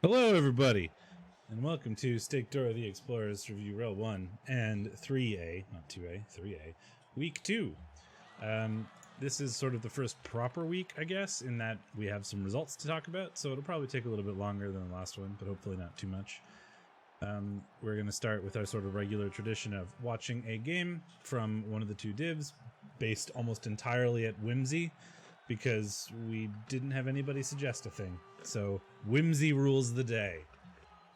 Hello, everybody, and welcome to Steakdorra the Explorers Review REL 1 and 3A, not 2A, 3A, Week 2. This is sort of the first proper week, I guess, in that we have some results to talk about, so it'll probably take a little bit longer than the last one, but hopefully not too much. We're going to start with our sort of regular tradition of watching a game from one of the two divs, based almost entirely at whimsy, because we didn't have anybody suggest a thing. So whimsy rules the day.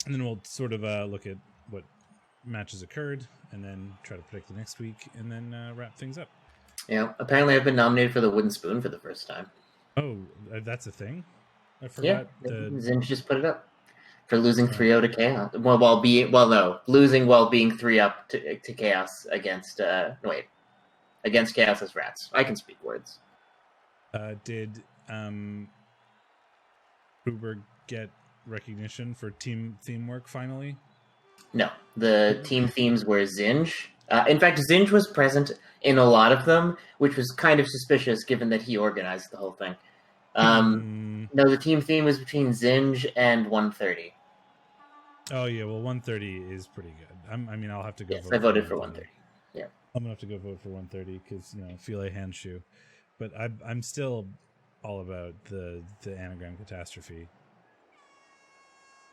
And then we'll sort of look at what matches occurred and then try to predict the next week and then wrap things up. Yeah, apparently I've been nominated for the wooden spoon for the first time. Oh, that's a thing? I forgot. Zinch just put it up for losing 3-0 to Chaos. Losing while being 3-up to Chaos against against Chaos's Rats. I can speak words. Did Uber get recognition for team theme work finally? No, the team themes were Zinj. In fact, Zinj was present in a lot of them, which was kind of suspicious given that he organized the whole thing. No, the team theme was between Zinj and 130. Oh, yeah, well, 130 is pretty good. I'll have to go vote. I voted for 130. Yeah. I'm going to have to go vote for 130 because, filet hand shoe. But I'm still all about the anagram catastrophe.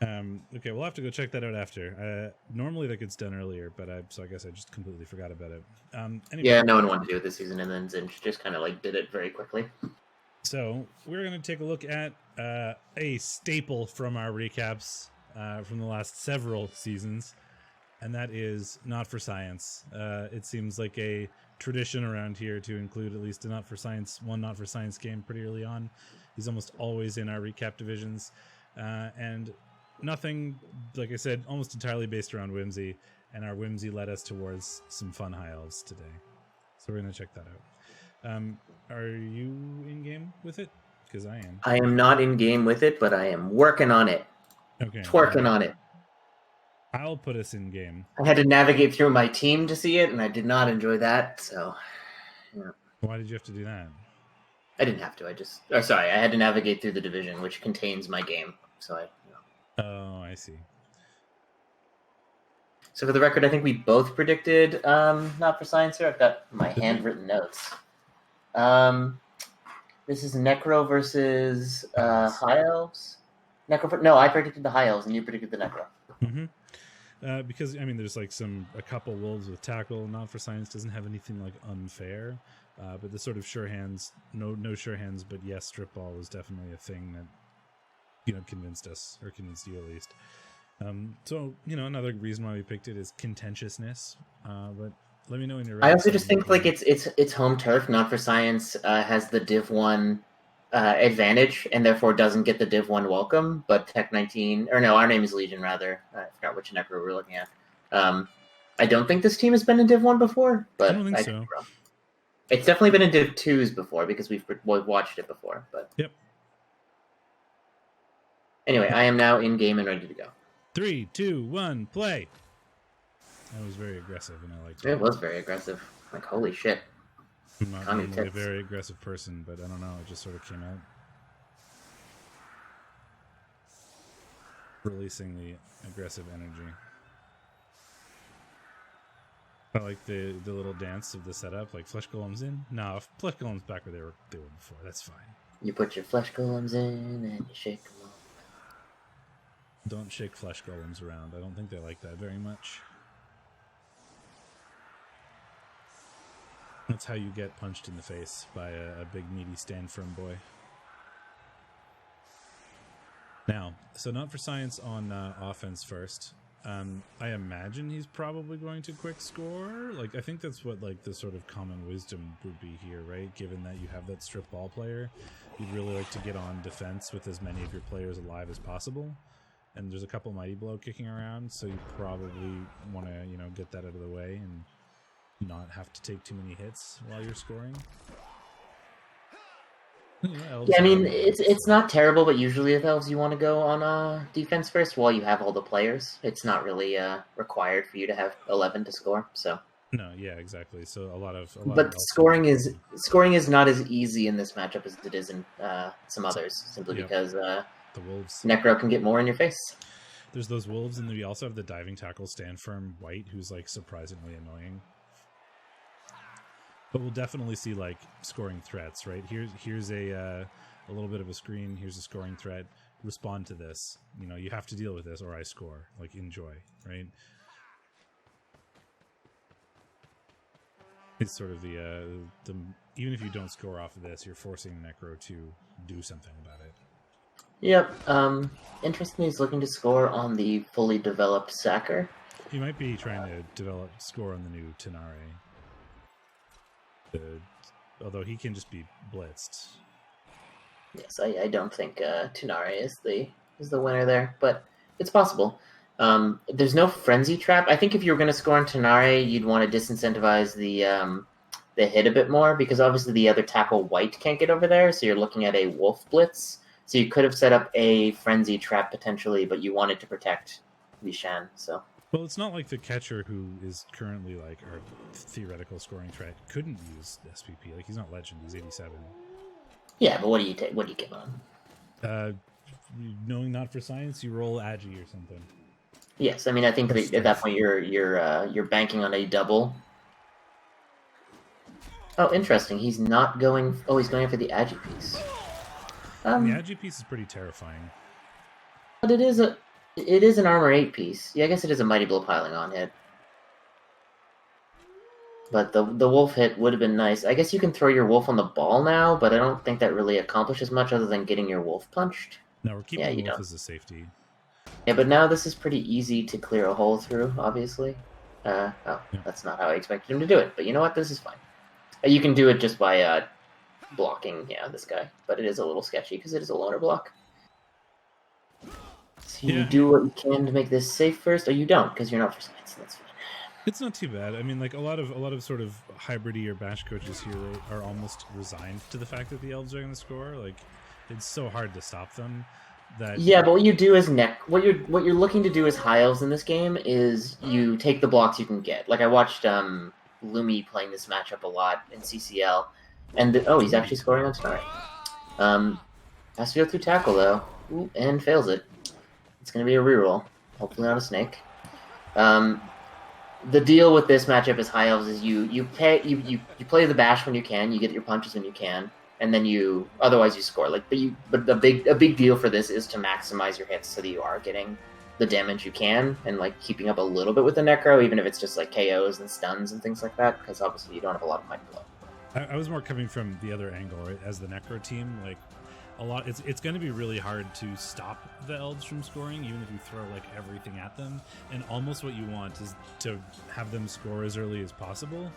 Okay, we'll have to go check that out after. Normally that gets done earlier, but I guess I just completely forgot about it. Anyway. Yeah, no one wanted to do it this season, and then Zinch just kind of did it very quickly. So we're going to take a look at a staple from our recaps from the last several seasons, and that is Not for Science. It seems like a tradition around here to include at least one Not for Science game pretty early on. He's almost always in our recap divisions, and nothing, like I said, almost entirely based around whimsy, and our whimsy led us towards some fun high elves today, so we're going to check that out. Are you in game with it? Because I am. I am not in game with it, but I am working on it. Okay, twerking on it. I'll put us in game. I had to navigate through my team to see it, and I did not enjoy that, so... Yeah. Why did you have to do that? I didn't have to, I had to navigate through the division, which contains my game, so Oh, I see. So for the record, I think we both predicted Not for Science here. I've got my handwritten notes. This is Necro versus High Elves. I predicted the High Elves, and you predicted the Necro. Mm-hmm. Because there's a couple wolves with tackle. Not for Science doesn't have anything unfair, but the sort of sure hands, no sure hands, but yes, strip ball was definitely a thing that convinced us, or convinced you at least. So another reason why we picked it is contentiousness. But let me know when you're ready. I also just think it's home turf. Not for Science has the Div 1 advantage, and therefore doesn't get the Div 1 welcome, but Tech 19, Our Name is Legion, rather. I forgot which Necro we're looking at. I don't think this team has been in Div 1 before, but I don't think so. It's definitely been in Div 2s before, because we've watched it before. But yep. Anyway, I am now in game and ready to go. 3, 2, 1, play! That was very aggressive, and I liked it. It was very aggressive. Holy shit. I'm not normally a very aggressive person, but I don't know, it just sort of came out. Releasing the aggressive energy. I like the little dance of the setup, flesh golems in. No, flesh golems back where they were before. That's fine. You put your flesh golems in and you shake them up. Don't shake flesh golems around. I don't think they like that very much. That's how you get punched in the face by a big, meaty, stand-firm boy. Now, so Not for Science on offense first. I imagine he's probably going to quick score. I think that's what the sort of common wisdom would be here, right? Given that you have that strip ball player, you'd really like to get on defense with as many of your players alive as possible. And there's a couple Mighty Blow kicking around, so you probably want to, get that out of the way and not have to take too many hits while you're scoring. Yeah, it's not terrible, but usually with elves you want to go on defense first while you have all the players. It's not really required for you to have 11 to score. So no, yeah, exactly. So but scoring is not as easy in this matchup as it is in some others, simply because The wolves. Necro can get more in your face. There's those wolves, and then we also have the diving tackle stand firm white, who's like surprisingly annoying. But we'll definitely see like scoring threats, right? Here's a little bit of a screen. Here's a scoring threat. Respond to this. You know, you have to deal with this, or I score. Like, enjoy, right? It's sort of the even if you don't score off of this, you're forcing Necro to do something about it. Yep. Interestingly, he's looking to score on the fully developed Sacker. He might be trying to score on the new Tenare. Although he can just be blitzed. Yes, I don't think Tenare is the winner there, but it's possible. There's no frenzy trap. I think if you were going to score on Tenare, you'd want to disincentivize the hit a bit more, because obviously the other tackle white can't get over there, so you're looking at a wolf blitz. So you could have set up a frenzy trap potentially, but you wanted to protect Vishan. So. Well, it's not like the catcher, who is currently like our theoretical scoring threat, couldn't use SPP. Like, he's not legend. He's 87. Yeah, but what do you take? What do you give on? Knowing not for science, you roll Agi or something. Yes, I mean I think at that point you're banking on a double. Oh, interesting. He's not going. Oh, he's going for the Agi piece. The Agi piece is pretty terrifying. But it is an armor 8 piece. Yeah, I guess it is a mighty blow piling on hit. But the wolf hit would have been nice. I guess you can throw your wolf on the ball now, but I don't think that really accomplishes much other than getting your wolf punched. No, we're keeping the wolf as a safety. Yeah, but now this is pretty easy to clear a hole through, obviously. That's not how I expected him to do it. But you know what? This is fine. You can do it just by blocking, this guy. But it is a little sketchy because it is a loner block. So you do what you can to make this safe first, or you don't, because you're not for science. That's fine. It's not too bad. I mean, like a lot of sort of hybridy or bash coaches here are almost resigned to the fact that the elves are going to score. Like, it's so hard to stop them. But what you do is what you're looking to do as high elves in this game is you take the blocks you can get. Like, I watched Lumi playing this matchup a lot in CCL, and he's actually scoring on tonight. Has to go through tackle though. Ooh, and fails it. It's going to be a reroll. Hopefully not a snake. The deal with this matchup as high elves is you play the bash when you can, you get your punches when you can, and then otherwise you score. But a big deal for this is to maximize your hits so that you are getting the damage you can, and like keeping up a little bit with the Necro, even if it's just like KOs and stuns and things like that, because obviously you don't have a lot of mighty blow. I was more coming from the other angle, right? As the Necro team, like it's going to be really hard to stop the elves from scoring, even if you throw like everything at them. And almost what you want is to have them score as early as possible,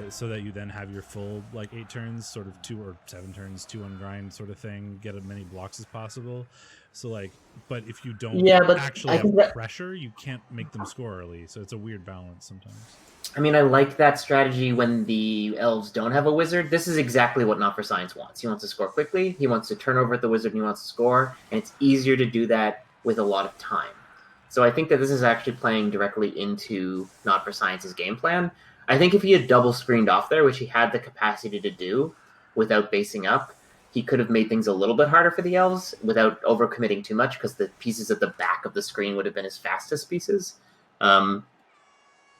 so that you then have your full like 8 turns, sort of 2 or 7 turns, 2 on grind sort of thing, get as many blocks as possible. So like, but if you don't actually have pressure, you can't make them score early. So it's a weird balance sometimes. I mean, I like that strategy when the elves don't have a wizard. This is exactly what Not for Science wants. He wants to score quickly, he wants to turn over at the wizard, and he wants to score, and it's easier to do that with a lot of time. So I think that this is actually playing directly into Not for Science's game plan. I think if he had double screened off there, which he had the capacity to do without basing up, he could have made things a little bit harder for the elves without overcommitting too much, because the pieces at the back of the screen would have been his fastest pieces.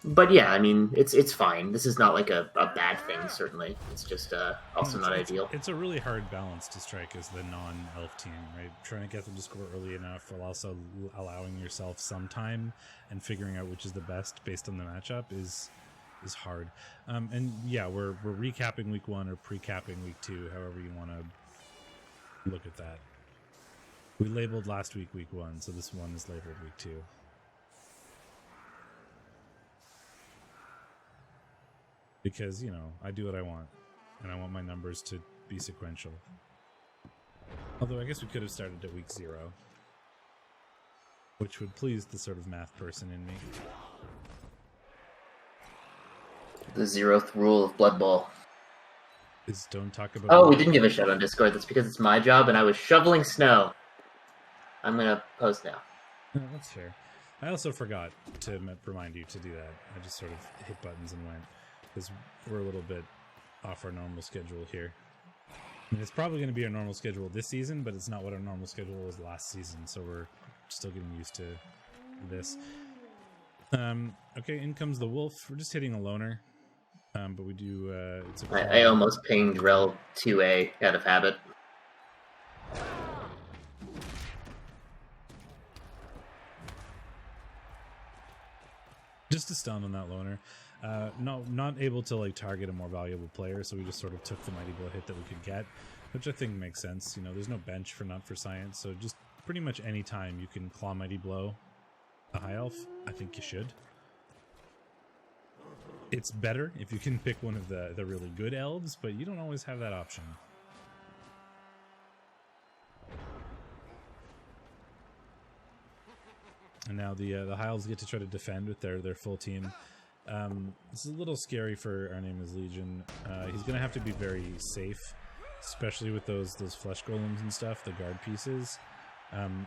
But yeah, I mean, it's fine. This is not like a bad thing, certainly. It's just also not ideal. It's a really hard balance to strike as the non-elf team, right? Trying to get them to score early enough while also allowing yourself some time and figuring out which is the best based on the matchup is hard. And yeah, we're recapping week 1 or pre-capping week 2, however you want to look at that. We labeled last week 1, so this one is labeled week 2. Because, I do what I want, and I want my numbers to be sequential. Although I guess we could have started at week 0, which would please the sort of math person in me. The 0th rule of Blood Bowl is don't talk about... Oh, we didn't give a shout on Discord. That's because it's my job, and I was shoveling snow. I'm going to post now. No, that's fair. I also forgot to remind you to do that. I just sort of hit buttons and went. Because we're a little bit off our normal schedule here. I mean, it's probably going to be our normal schedule this season, but it's not what our normal schedule was last season, so we're still getting used to this. Okay, in comes the wolf. We're just hitting a loner, but we do. It's I almost pinged REL 2A out of habit. Just a stun on that loner. Not able to like target a more valuable player, so we just sort of took the mighty blow hit that we could get, which I think makes sense. You know, there's no bench for Not for Science, so just pretty much any time you can claw mighty blow a high elf, I think you should. It's better if you can pick one of the really good elves, but you don't always have that option. And now the high elves get to try to defend with their full team. This is a little scary for Our Name is Legion. He's gonna have to be very safe, especially with those flesh golems and stuff, the guard pieces.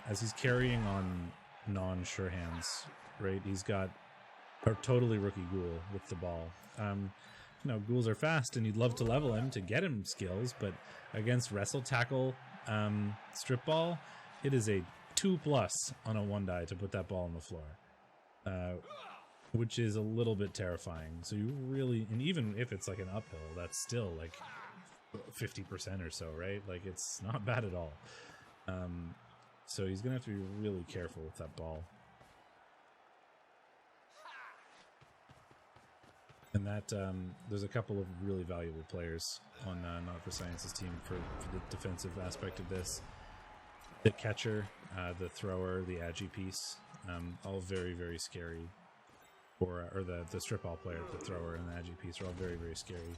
As he's carrying on non-sure hands, right? He's got a totally rookie ghoul with the ball. You know, ghouls are fast, and you'd love to level him to get him skills, but against wrestle, tackle, strip ball, it is a 2+ on a 1 die to put that ball on the floor, which is a little bit terrifying. So you really, and even if it's like an uphill, that's still like 50% or so, right? Like it's not bad at all. So he's gonna have to be really careful with that ball. And that there's a couple of really valuable players on Not for Science's team for the defensive aspect of this. The catcher, the thrower, the agi piece, all very, very scary. Or the strip ball player, the thrower, and the agi piece are all very, very scary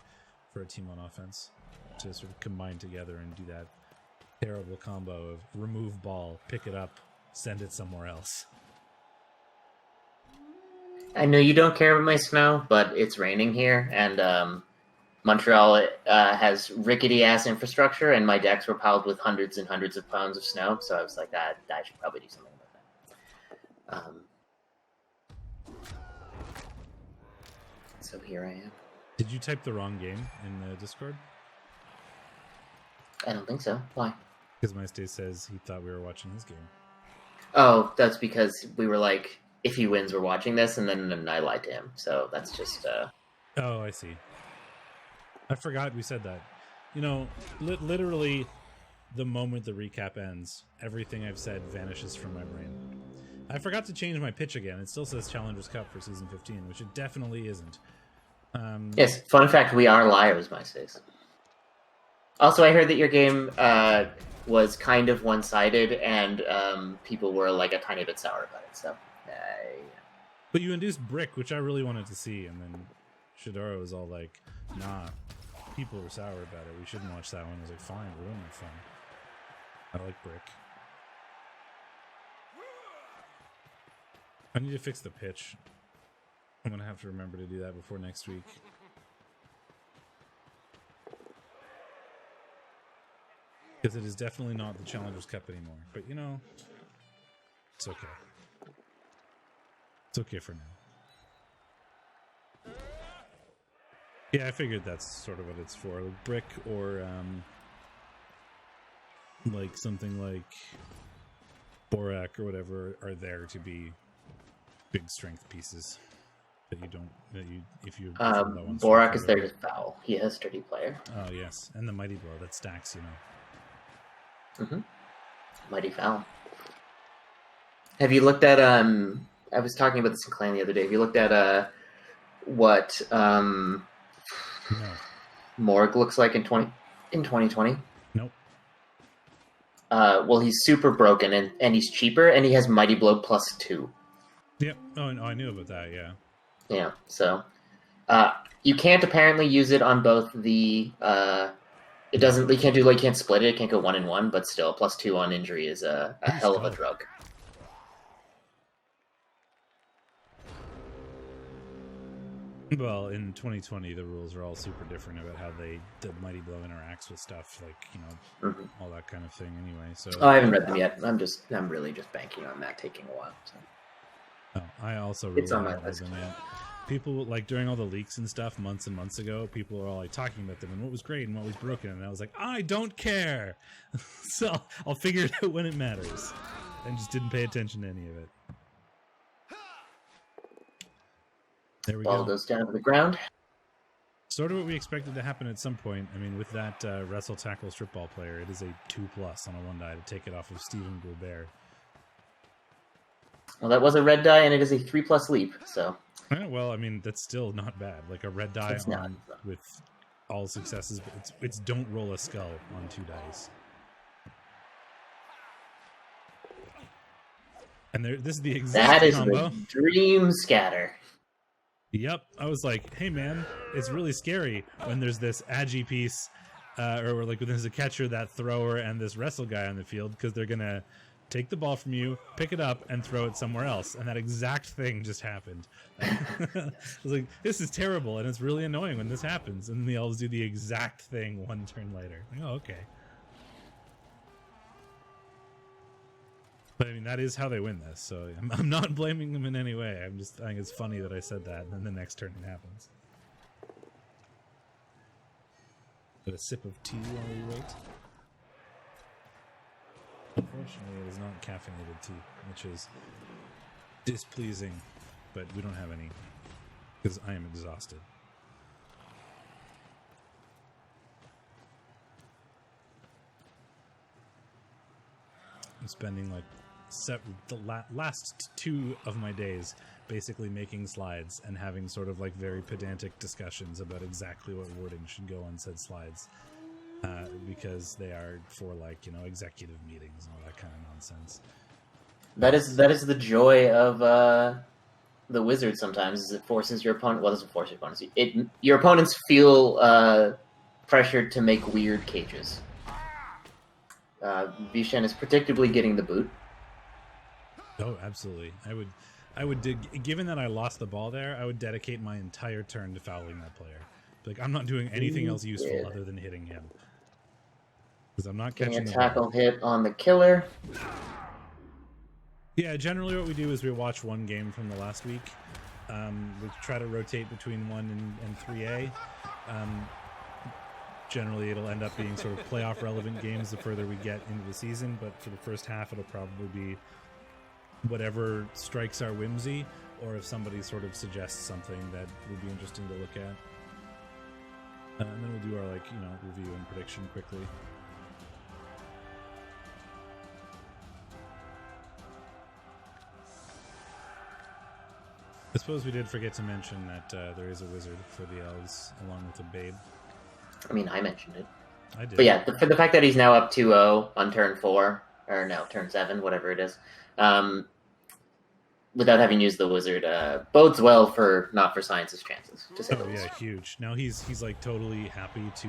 for a team on offense to sort of combine together and do that terrible combo of remove ball, pick it up, send it somewhere else. I know you don't care about my snow, but it's raining here, and Montreal has rickety-ass infrastructure, and my decks were piled with hundreds and hundreds of pounds of snow, so I was like, I should probably do something about that. So here I am. Did you type the wrong game in the Discord? I don't think so. Why? Because MySpace says he thought we were watching his game. Oh, that's because we were like, if he wins, we're watching this, and then I lied to him. So that's just... Oh, I see. I forgot we said that. You know, literally, the moment the recap ends, everything I've said vanishes from my brain. I forgot to change my pitch again. It still says Challengers Cup for Season 15, which it definitely isn't. Yes, fun fact, we are liars, MySpace. Also, I heard that your game was kind of one-sided, and people were like a tiny bit sour about it, so... But you induced Brick, which I really wanted to see, and then Shadorra was all like, nah, people were sour about it. We shouldn't watch that one. I was like, fine, ruin my fun. I like Brick. I need to fix the pitch. I'm going to have to remember to do that before next week. Because it is definitely not the Challengers Cup anymore. But, you know, it's okay. It's okay for now. Yeah, I figured that's sort of what it's for. Like Brick or like something like Borak or whatever are there to be big strength pieces that you don't if you Borak is there to foul. He has sturdy player. Oh yes, and the mighty blow that stacks, you know. Mm-hmm. Mighty foul. Have you looked at I was talking about this in Clan the other day. Have you looked at what No. Morg looks like in 2020? Nope. Well, he's super broken and he's cheaper, and he has Mighty Blow +2. Yep. Oh, I knew about that. Yeah. Yeah. So you can't apparently use it on both the. It doesn't. You can't do like you can't split it. It can't go 1-1, but still +2 on injury is a hell of a drug. Well, in 2020, the rules are all super different about how the Mighty Blow interacts with stuff, like, you know, all that kind of thing anyway. So I haven't read them yet. I'm really just banking on that taking a while. So. Oh, I also really haven't read them People, like, during all the leaks and stuff months and months ago, people were all like talking about them and what was great and what was broken, and I was like, I don't care. So I'll figure it out when it matters, and just didn't pay attention to any of it. There we Ball go. goes down to the ground. Sort of what we expected to happen at some point. I mean, with that wrestle tackle strip ball player, it is a 2+ on a 1 die to take it off of Steven Gobert. Well, that was a red die, and it is a 3+ leap. So. Yeah, well, I mean, that's still not bad. Like a red die on with all successes, but it's don't roll a skull on 2 dice. And this is the exact combo. The dream scatter. Yep, I was like, hey man, it's really scary when there's this agi piece, or like when there's a catcher, that thrower, and this wrestle guy on the field, because they're gonna take the ball from you, pick it up, and throw it somewhere else. And that exact thing just happened. I was like, this is terrible, and it's really annoying when this happens. And the elves do the exact thing 1 turn later. Like, oh, okay. But I mean, that is how they win this, so I'm not blaming them in any way. I think it's funny that I said that, and then the next turn it happens. Get a sip of tea while we wait. Unfortunately, it is not caffeinated tea, which is displeasing, but we don't have any, because I am exhausted. I'm spending like the last 2 of my days basically making slides and having sort of like very pedantic discussions about exactly what wording should go on said slides, because they are for, like, you know, executive meetings and all that kind of nonsense. That is the joy of the wizard. Sometimes is it forces your opponent. Well, it doesn't force your opponents. Your opponents feel pressured to make weird cages. Vishen is predictably getting the boot. Oh, absolutely. I would given that I lost the ball there, I would dedicate my entire turn to fouling that player. Like, I'm not doing anything else useful other than hitting him, because I'm not catching a tackle hit on the killer. Yeah, generally what we do is we watch 1 game from the last week. We try to rotate between 1 and 3A. Generally, it'll end up being sort of playoff relevant games the further we get into the season, but for the first half, it'll probably be whatever strikes our whimsy, or if somebody sort of suggests something that would be interesting to look at. And then we'll do our, like, you know, review and prediction quickly. I suppose we did forget to mention that there is a wizard for the elves, along with a babe. I mean, I mentioned it. I did. But yeah, for the fact that he's now up 2-0 on turn 4, or no, turn 7, whatever it is, without having used the wizard, bodes well for Not for Science's chances, to say the least. Yeah, huge. Now he's like totally happy to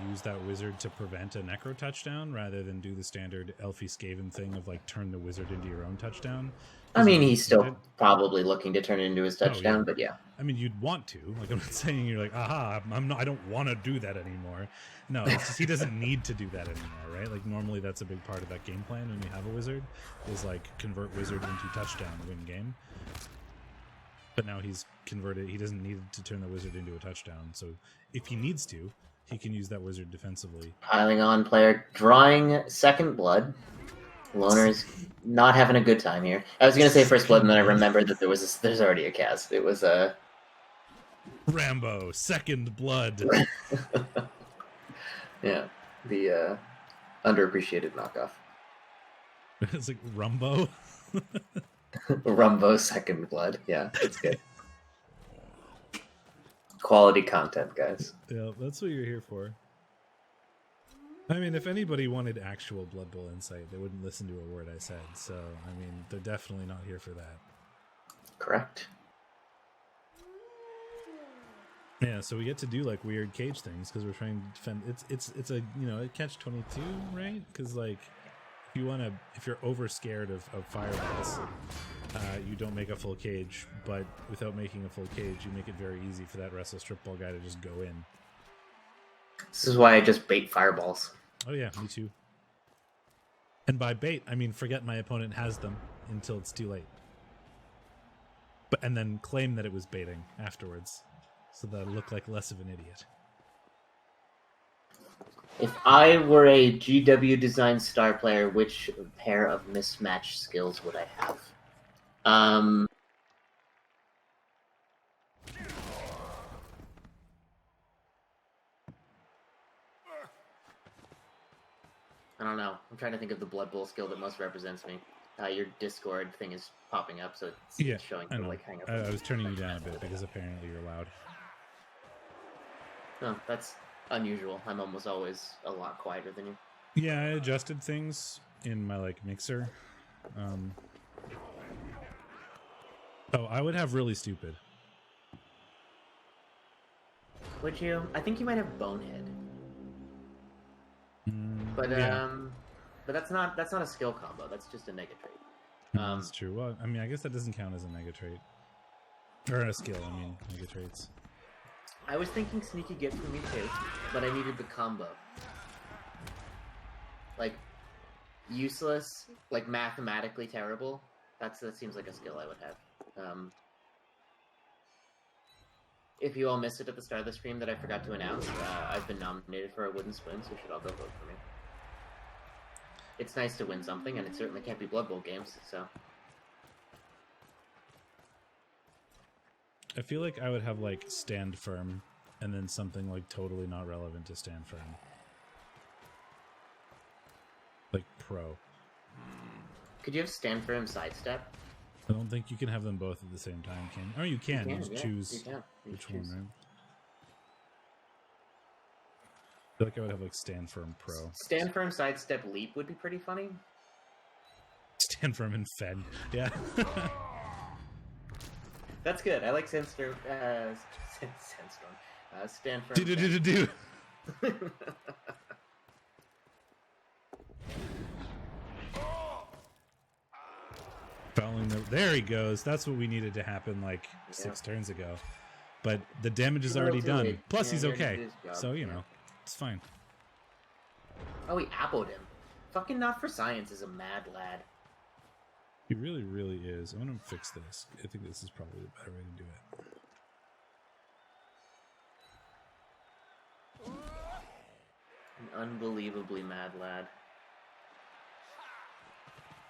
use that wizard to prevent a necro touchdown rather than do the standard Elfie Skaven thing of like turn the wizard into your own touchdown. I mean, he's still probably looking to turn it into his touchdown, but yeah. I mean, you'd want to. Like, I'm not saying you're like, aha, I don't want to do that anymore. No, it's just he doesn't need to do that anymore, right? Like, normally that's a big part of that game plan when you have a wizard, is like convert wizard into touchdown to win game. But now he's converted. He doesn't need to turn the wizard into a touchdown. So if he needs to, he can use that wizard defensively. Piling on player, drawing second blood. Loner's not having a good time here. I was going to say first blood, and then I remembered that there's already a cast. It was Rambo, second blood. Yeah, the underappreciated knockoff. It's like Rumbo. Rumbo, second blood. Yeah, it's good. Quality content, guys. Yeah, that's what you're here for. I mean, if anybody wanted actual Blood Bowl insight, they wouldn't listen to a word I said. So, I mean, they're definitely not here for that. Correct. Yeah, so we get to do like weird cage things because we're trying to defend. It's a, you know, a catch-22, right? Because like, if you're over scared of fireballs, you don't make a full cage. But without making a full cage, you make it very easy for that wrestle strip ball guy to just go in. This is why I just bait fireballs. Oh yeah, me too. And by bait, I mean forget my opponent has them until it's too late. and then claim that it was baiting afterwards, so that I look like less of an idiot. If I were a GW design star player, which pair of mismatched skills would I have? I don't know. I'm trying to think of the Blood Bowl skill that most represents me. Your Discord thing is popping up, so it's showing. I know. Like, hang up. I was turning you down a bit because apparently you're loud. No, that's unusual. I'm almost always a lot quieter than you. Yeah, I adjusted things in my mixer. Oh, I would have really stupid. Would you? I think you might have Bonehead. But that's not a skill combo. That's just a nega trait. That's true. Well, I mean, I guess that doesn't count as a nega trait or a skill. I mean, nega traits. I was thinking sneaky get for me too, but I needed the combo. Like useless, like mathematically terrible. That seems like a skill I would have. If you all missed it at the start of the stream that I forgot to announce, I've been nominated for a wooden spoon, so you should all go vote for me. It's nice to win something, and it certainly can't be Blood Bowl games, so... I feel like I would have, stand firm, and then something, totally not relevant to stand firm. Like, pro. Could you have stand firm sidestep? I don't think you can have them both at the same time, can you? Oh, you can. You just choose which one, right? I feel like I would have, stand firm pro. Stand firm sidestep leap would be pretty funny. Stand firm and fend. Yeah. That's good. I like Sandstorm. Sandstorm. Stand firm. Do. There he goes. That's what we needed to happen 6 turns ago. But the damage is already done. Plus he's okay. So, it's fine. Oh, he appled him. Fucking Not for Science is a mad lad. He really, really is. I'm going to fix this. I think this is probably the better way to do it. An unbelievably mad lad.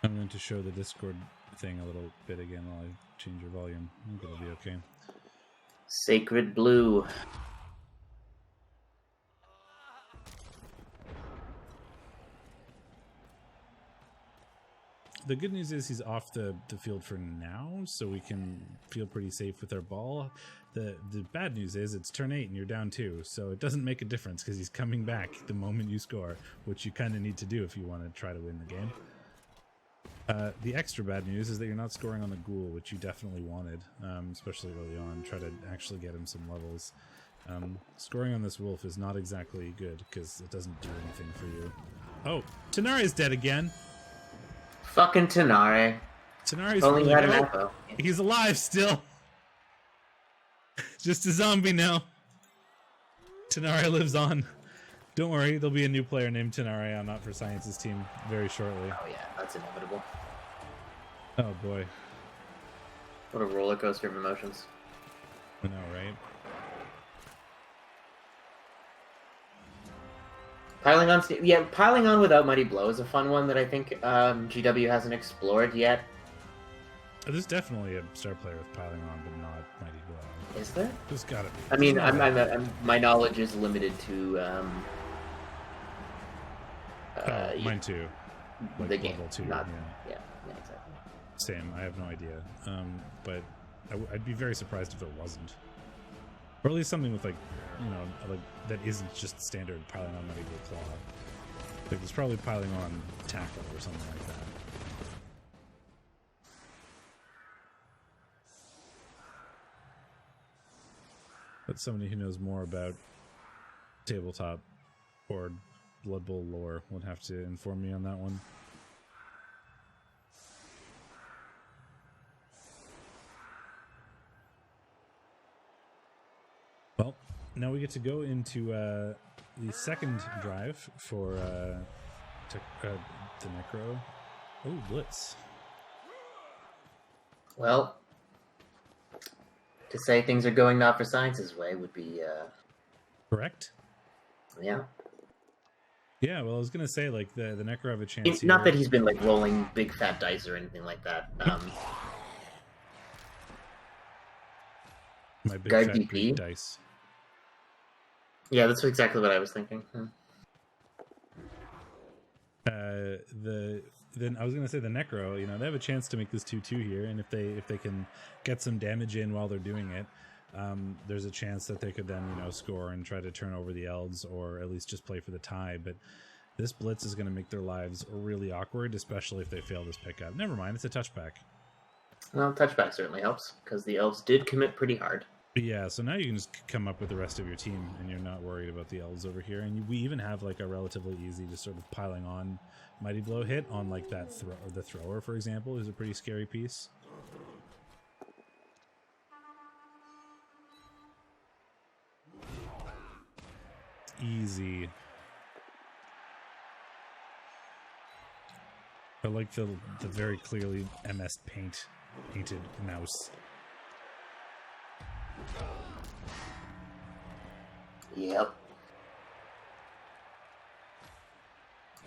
I'm going to show the Discord thing a little bit again while I change your volume. I think it'll be okay. Sacred Blue. The good news is he's off the field for now, so we can feel pretty safe with our ball. The bad news is it's turn 8 and you're down 2, so it doesn't make a difference because he's coming back the moment you score, which you kind of need to do if you want to try to win the game. The extra bad news is that you're not scoring on the ghoul, which you definitely wanted, especially early on. Try to actually get him some levels. Scoring on this wolf is not exactly good because it doesn't do anything for you. Oh, Tanari's dead again. Fucking Tanari. Tanari's only had an echo. He's alive still. Just a zombie now. Tanari lives on. Don't worry, there'll be a new player named Tanari on Not for Science's team very shortly. Oh yeah, that's inevitable. Oh boy. What a roller coaster of emotions. I know, right? Piling on without Mighty Blow is a fun one that I think GW hasn't explored yet. There's definitely a star player with piling on, but not Mighty Blow. Is there? There's gotta be. I mean, my knowledge is limited to mine too. The game, level 2. yeah, exactly. Same. I have no idea. But I'd be very surprised if it wasn't, or at least something with that isn't just standard piling on Mighty Blow Claw. There's probably piling on tackle or something like that. But somebody who knows more about tabletop or Blood Bowl lore would have to inform me on that one. Well, now we get to go into the second drive for the Necro. Oh, Blitz. Well, To say things are going not for Science's way would be, correct. yeah. Yeah, well, I was gonna say like the Necro have a chance Not here. that he's been like rolling big fat dice or anything like that. My big Guard fat DP? Greek dice. Yeah, that's exactly what I was thinking. Then I was gonna say the Necro, you know, they have a chance to make this 2-2 here, and if they can get some damage in while they're doing it, there's a chance that they could then, you know, score and try to turn over the elves, or at least just play for the tie. But this blitz is going to make their lives really awkward, especially if they fail this pickup. Never mind, it's a touchback. Well, touchback certainly helps, because the elves did commit pretty hard. Yeah, so now you can just come up with the rest of your team, and you're not worried about the elves over here. And we even have like a relatively easy, just sort of piling on Mighty Blow hit on like that the thrower, for example, is a pretty scary piece. Easy. I like the very clearly MS painted mouse. Yep.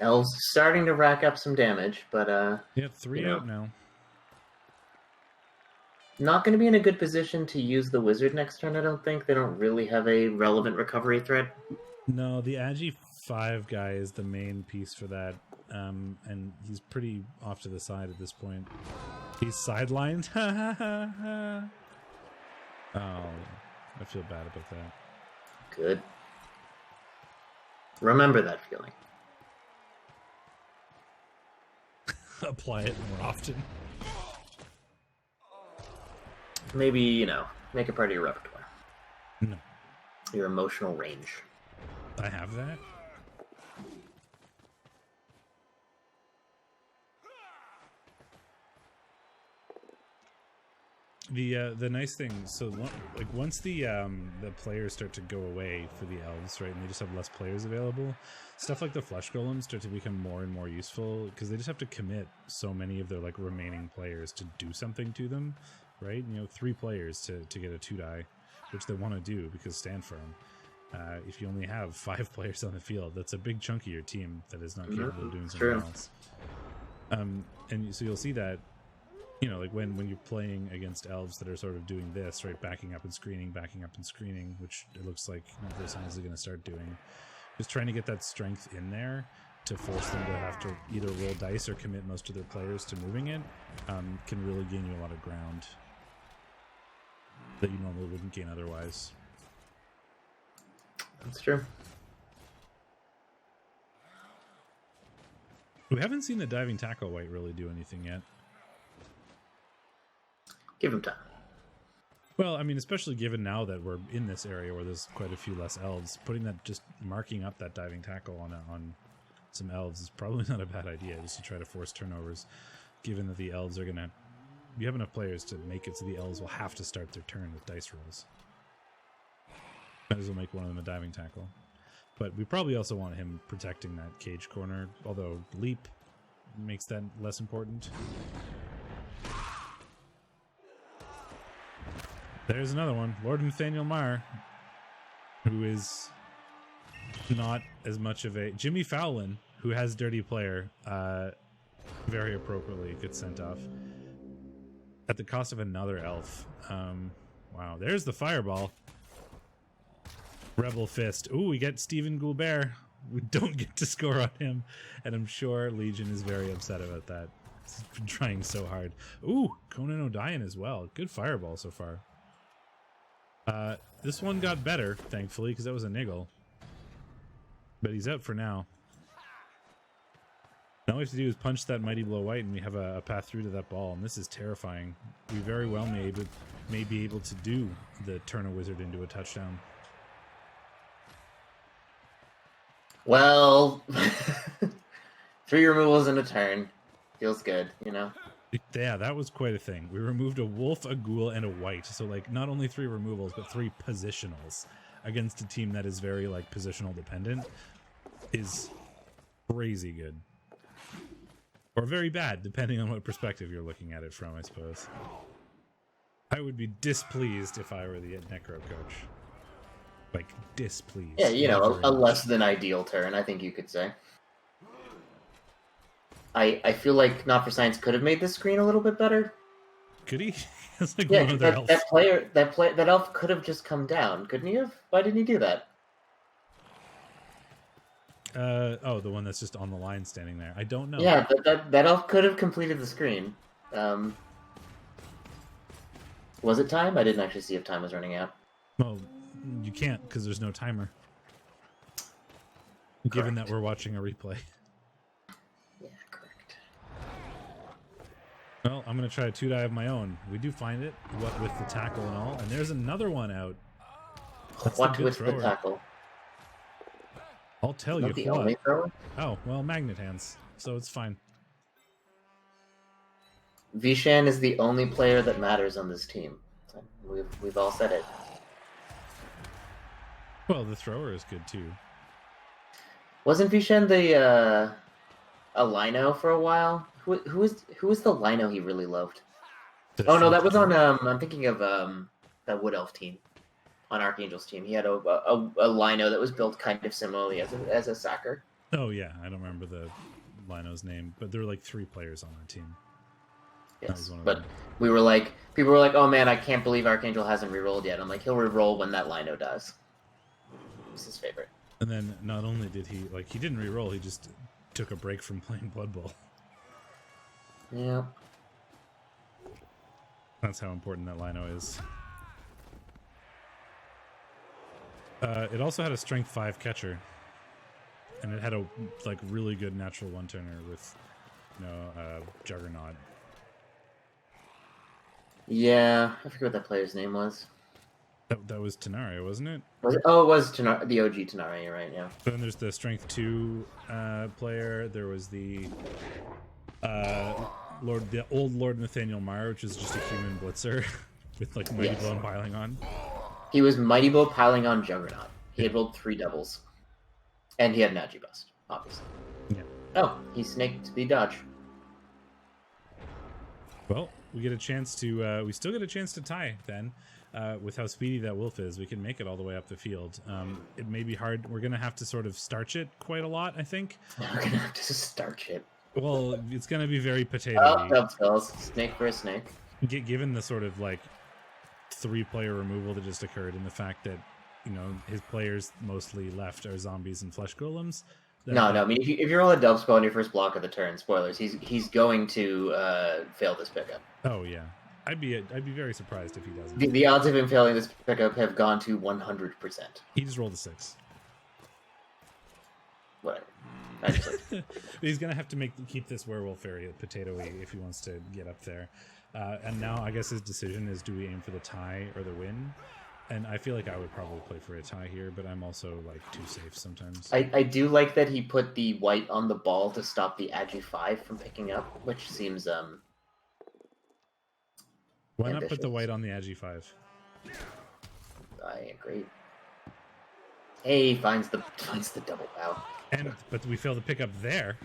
Elves starting to rack up some damage, but yeah, 3 out now. Not going to be in a good position to use the wizard next turn, I don't think. They don't really have a relevant recovery threat. No, the Agi 5 guy is the main piece for that, and he's pretty off to the side at this point. He's sidelined. Oh, I feel bad about that. Good. Remember that feeling. Apply it more often. Maybe, you know, make it part of your repertoire. No. Your emotional range. I have that. The nice thing, so like once the players start to go away for the elves, right, and they just have less players available, stuff like the flesh golems start to become more and more useful because they just have to commit so many of their like remaining players to do something to them, right? You know, 3 players to get a 2-die, which they want to do because stand firm. If you only have 5 players on the field, that's a big chunk of your team that is not capable of doing something else. And so you'll see that, you know, like when you're playing against elves that are sort of doing this, right, backing up and screening, which it looks like Versailles is going to start doing, just trying to get that strength in there to force them to have to either roll dice or commit most of their players to moving it, can really gain you a lot of ground that you normally wouldn't gain otherwise. That's true. We haven't seen the diving tackle white really do anything yet. Give him time. Well, I mean, especially given now that we're in this area where there's quite a few less elves, putting that, just marking up that diving tackle on some elves is probably not a bad idea, just to try to force turnovers, given that the elves are going to... You have enough players to make it so the elves will have to start their turn with dice rolls. Might as well make one of them a diving tackle. But we probably also want him protecting that cage corner, although leap makes that less important. There's another one, Lord Nathaniel Meyer, who is not as much of a... Jimmy Fowlin, who has Dirty Player, very appropriately gets sent off at the cost of another elf. Wow, there's the fireball. Rebel Fist. Ooh, we get Stephen Goulbert. We don't get to score on him, and I'm sure Legion is very upset about that. He's been trying so hard. Ooh, Conan O'Dyan as well. Good fireball so far. This one got better, thankfully, because that was a niggle. But he's out for now. Now all we have to do is punch that Mighty Blow White, and we have a path through to that ball, and this is terrifying. We very well may be able to do the turn a wizard into a touchdown. Well, 3 removals in a turn. Feels good, you know? Yeah, that was quite a thing. We removed a wolf, a ghoul, and a white. So, like, not only 3 removals, but 3 positionals against a team that is very, like, positional dependent is crazy good. Or very bad, depending on what perspective you're looking at it from, I suppose. I would be displeased if I were the Necro coach. Like, displeased. Yeah, you know, Not very a much. less than ideal turn, I think you could say. I feel like Not for Science could have made this screen a little bit better. Could he? It's like Yeah, one of their elves. that elf could have just come down, couldn't he have? Why didn't he do that? Oh, the one that's just on the line standing there. I don't know. Yeah, that elf could have completed the screen. Was it time? I didn't actually see if time was running out. Well, you can't because there's no timer. Given that we're watching a replay. Yeah, correct. Well, I'm going to try a 2-die of my own. We do find it, what with the tackle and all. And there's another one out. That's What good with thrower. the tackle? I'll tell Not you the what. only thrower? Oh, well, magnet hands. So it's fine. Vishan is the only player that matters on this team. We've all said it. Well, the thrower is good too. Wasn't Vishan the a lino for a while? Who was the lino he really loved? Oh no, that was on I'm thinking of that Wood Elf team. On Archangel's team, he had a lino that was built kind of similarly as a sacker. Oh yeah, I don't remember the lino's name, but there were like 3 players on that team. Yes, one of but them. people were like, "Oh man, I can't believe Archangel hasn't rerolled yet." I'm like, he'll reroll when that lino does. It's his favorite. And then not only did he didn't re-roll, he just took a break from playing Blood Bowl. Yeah. That's how important that lino is. It also had a strength 5 catcher, and it had a really good natural 1-turner with Juggernaut. Yeah, I forget what that player's name was. That was Tenaria, wasn't it? Was it? Oh, it was the OG Tenaria, you're right, yeah. But then there's the strength 2 player. There was the old Lord Nathaniel Meyer, which is just a human blitzer with Mighty Blow and piling on. He was Mighty Blow piling on Juggernaut. He had rolled 3 doubles. And he had an Agi Bust, obviously. Yeah. Oh, he snaked speed dodge. Well, we get a chance to we still get a chance to tie then. With how speedy that wolf is, we can make it all the way up the field. It may be hard. We're going to have to sort of starch it quite a lot, I think. We're going to have to starch it. Well, it's going to be very potato-y. Oh, dub spells. Snake for a snake. Given the sort of 3-player removal that just occurred and the fact that, his players mostly left are zombies and flesh golems. No, I mean, if you roll a dub spell on your first block of the turn, spoilers, he's going to fail this pickup. Oh, yeah. I'd be very surprised if he doesn't. The odds of him failing this pickup have gone to 100%. He just rolled a 6. Whatever. He's gonna have to keep this werewolf very potato-y if he wants to get up there. And now I guess his decision is: do we aim for the tie or the win? And I feel like I would probably play for a tie here, but I'm also too safe sometimes. I do like that he put the white on the ball to stop the Agi 5 from picking up, which seems Why not ambitious. put the white on the Agi 5? I agree. Hey, finds the double bow. But we fail to pick up there.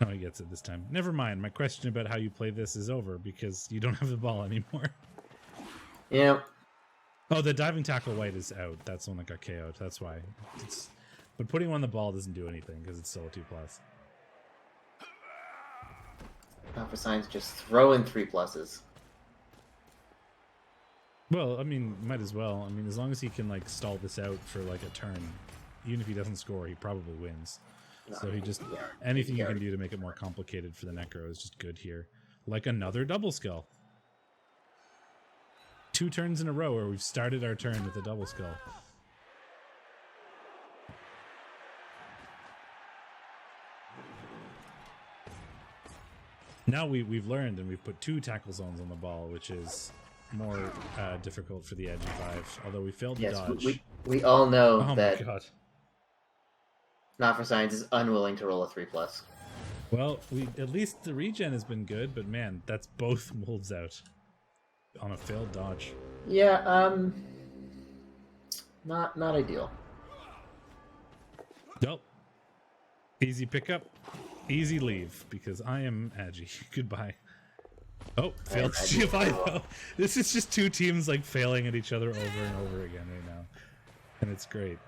Oh, he gets it this time. Never mind. My question about how you play this is over because you don't have the ball anymore. Yeah. Oh, the diving tackle white is out. That's the one that got KO'd. That's why. But putting on the ball doesn't do anything because it's still a 2+. Not for science, just throw in 3+. Well, I mean, might as well. I mean, as long as he can stall this out for a turn, even if he doesn't score, he probably wins. So he just anything you can do to make it more complicated for the Necro is just good here. Like another double skull. 2 turns in a row where we've started our turn with a double skull. Now we've learned and we've put 2 tackle zones on the ball, which is more difficult for the Agi 5. Although we failed to dodge. We all know that my God. Not for Science is unwilling to roll a 3+. Well, at least the regen has been good, but man, that's both wolves out on a failed dodge. Yeah, not ideal. Nope. Easy pickup, easy leave, because I am Agi. Goodbye. Oh, failed GFI though. This is just two teams like failing at each other over and over again right now. And it's great.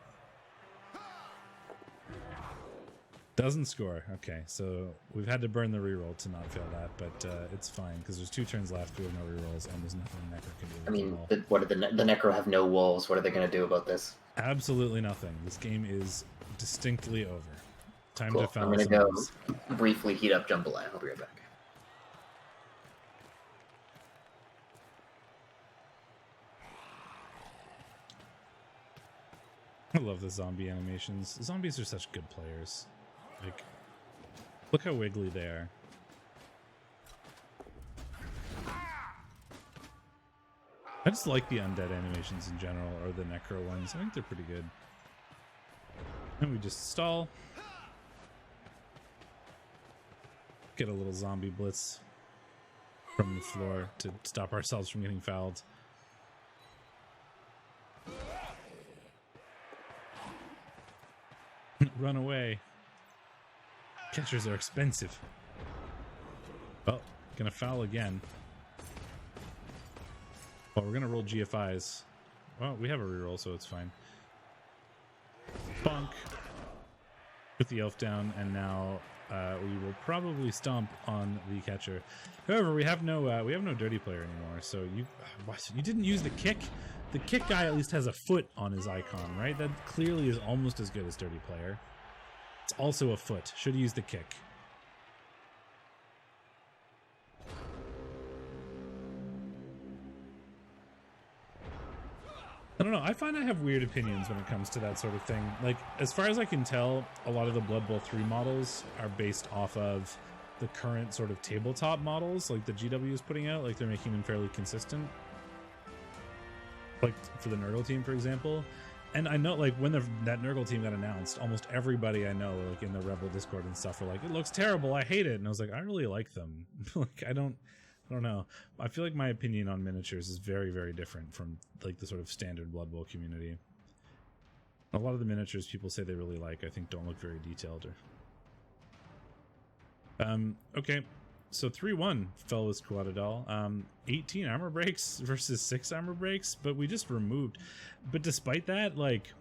Doesn't score. Okay, so we've had to burn the reroll to not fail that, but it's fine because there's 2 turns left. We have no rerolls, and there's nothing Necro can do. I mean, what are the Necro have no wolves? What are they going to do about this? Absolutely nothing. This game is distinctly over. Time Cool. to foul. I'm going to go briefly heat up Jambalaya. I'll be right back. I love the zombie animations. Zombies are such good players. Like, look how wiggly they are. I just like the undead animations in general, or the necro ones. I think they're pretty good. And we just stall. Get a little zombie blitz from the floor to stop ourselves from getting fouled. Run away. Catchers are expensive. Oh, gonna foul again. Well, we're gonna roll GFIs. Well, we have a reroll, so it's fine. Bonk. Put the elf down, and now we will probably stomp on the catcher. However, we have no dirty player anymore. So you didn't use the kick. The kick guy at least has a foot on his icon, right? That clearly is almost as good as dirty player. It's also a foot. Should use the kick. I don't know. I find I have weird opinions when it comes to that sort of thing. Like, as far as I can tell, a lot of the Blood Bowl 3 models are based off of the current sort of tabletop models, like the GW is putting out. Like, they're making them fairly consistent. Like, for the Nurgle team, for example. And I know, like, when that Nurgle team got announced, almost everybody I know, like, in the REBBL Discord and stuff, were like, it looks terrible, I hate it. And I was like, I really like them. Like, I don't know. I feel like my opinion on miniatures is very, very different from, like, the sort of standard Blood Bowl community. A lot of the miniatures people say they really like, I think, don't look very detailed. Okay. So 3-1 fell with Squadadal. 18 armor breaks versus 6 armor breaks, but we just removed. But despite that, like,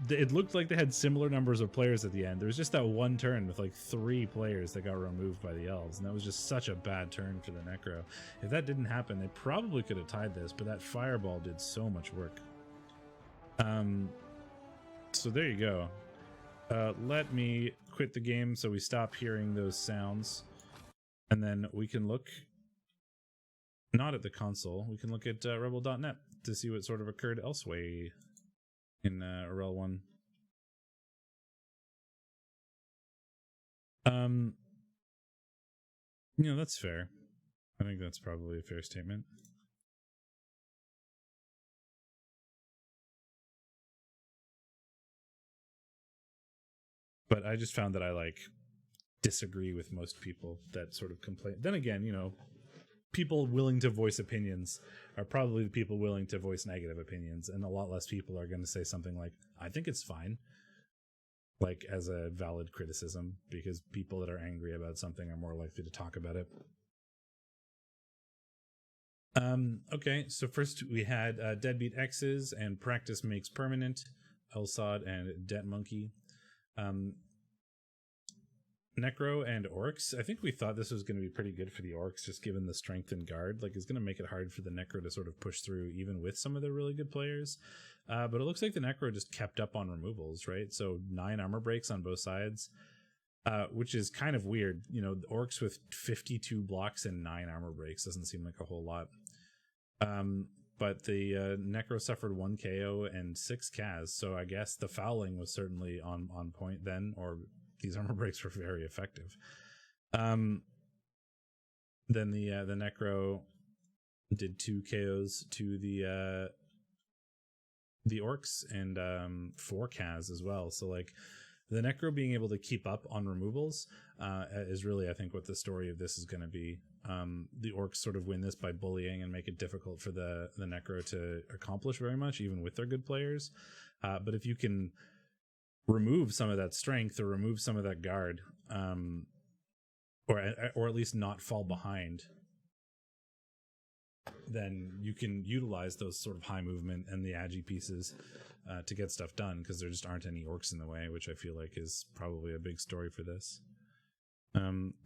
it looked like they had similar numbers of players at the end. There was just that one turn with like 3 players that got removed by the elves, and that was just such a bad turn for the Necro. If that didn't happen, they probably could have tied this, but that fireball did so much work. So there you go. Let me quit the game so we stop hearing those sounds. And then we can look not at the console, we can look at REBBL.net to see what sort of occurred elsewhere in REL 1. You know, that's fair. I think that's probably a fair statement. But I just found that I disagree with most people that sort of complain. Then again, you know, people willing to voice opinions are probably the people willing to voice negative opinions, and a lot less people are going to say something like, I think it's fine, like as a valid criticism, because people that are angry about something are more likely to talk about it. Okay, so first we had Deadbeat X's and Practice Makes Permanent, Elsod and Det Monkey. Necro and Orcs. I think we thought this was going to be pretty good for the Orcs, just given the strength and guard. Like, it's going to make it hard for the Necro to sort of push through, even with some of their really good players. But it looks like the Necro just kept up on removals, right? So 9 armor breaks on both sides, which is kind of weird. You know, the Orcs with 52 blocks and 9 armor breaks doesn't seem like a whole lot. But the Necro suffered 1 KO and 6 Kaz, so I guess the fouling was certainly on point then, or these armor breaks were very effective. Then the Necro did 2 KOs to the Orcs and 4 Kaz as well. So like the Necro being able to keep up on removals is really, I think, what the story of this is going to be. The Orcs sort of win this by bullying and make it difficult for the Necro to accomplish very much, even with their good players. But if you can remove some of that strength or remove some of that guard, or at least not fall behind, then you can utilize those sort of high movement and the agi pieces to get stuff done, because there just aren't any orcs in the way, which I feel like is probably a big story for this.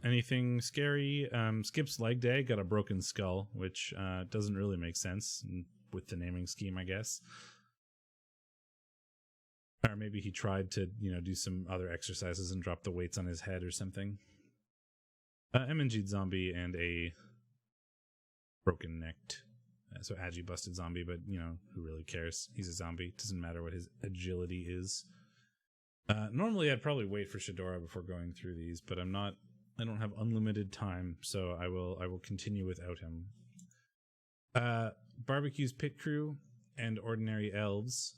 Anything scary? Skip's leg day got a broken skull, which doesn't really make sense with the naming scheme, I guess. Or maybe he tried to, do some other exercises and drop the weights on his head or something. MNG zombie and a broken necked. So Agi busted zombie, but who really cares? He's a zombie. Doesn't matter what his agility is. Normally I'd probably wait for Shadorra before going through these, but I don't have unlimited time, so I will continue without him. Barbecue's pit crew and ordinary elves.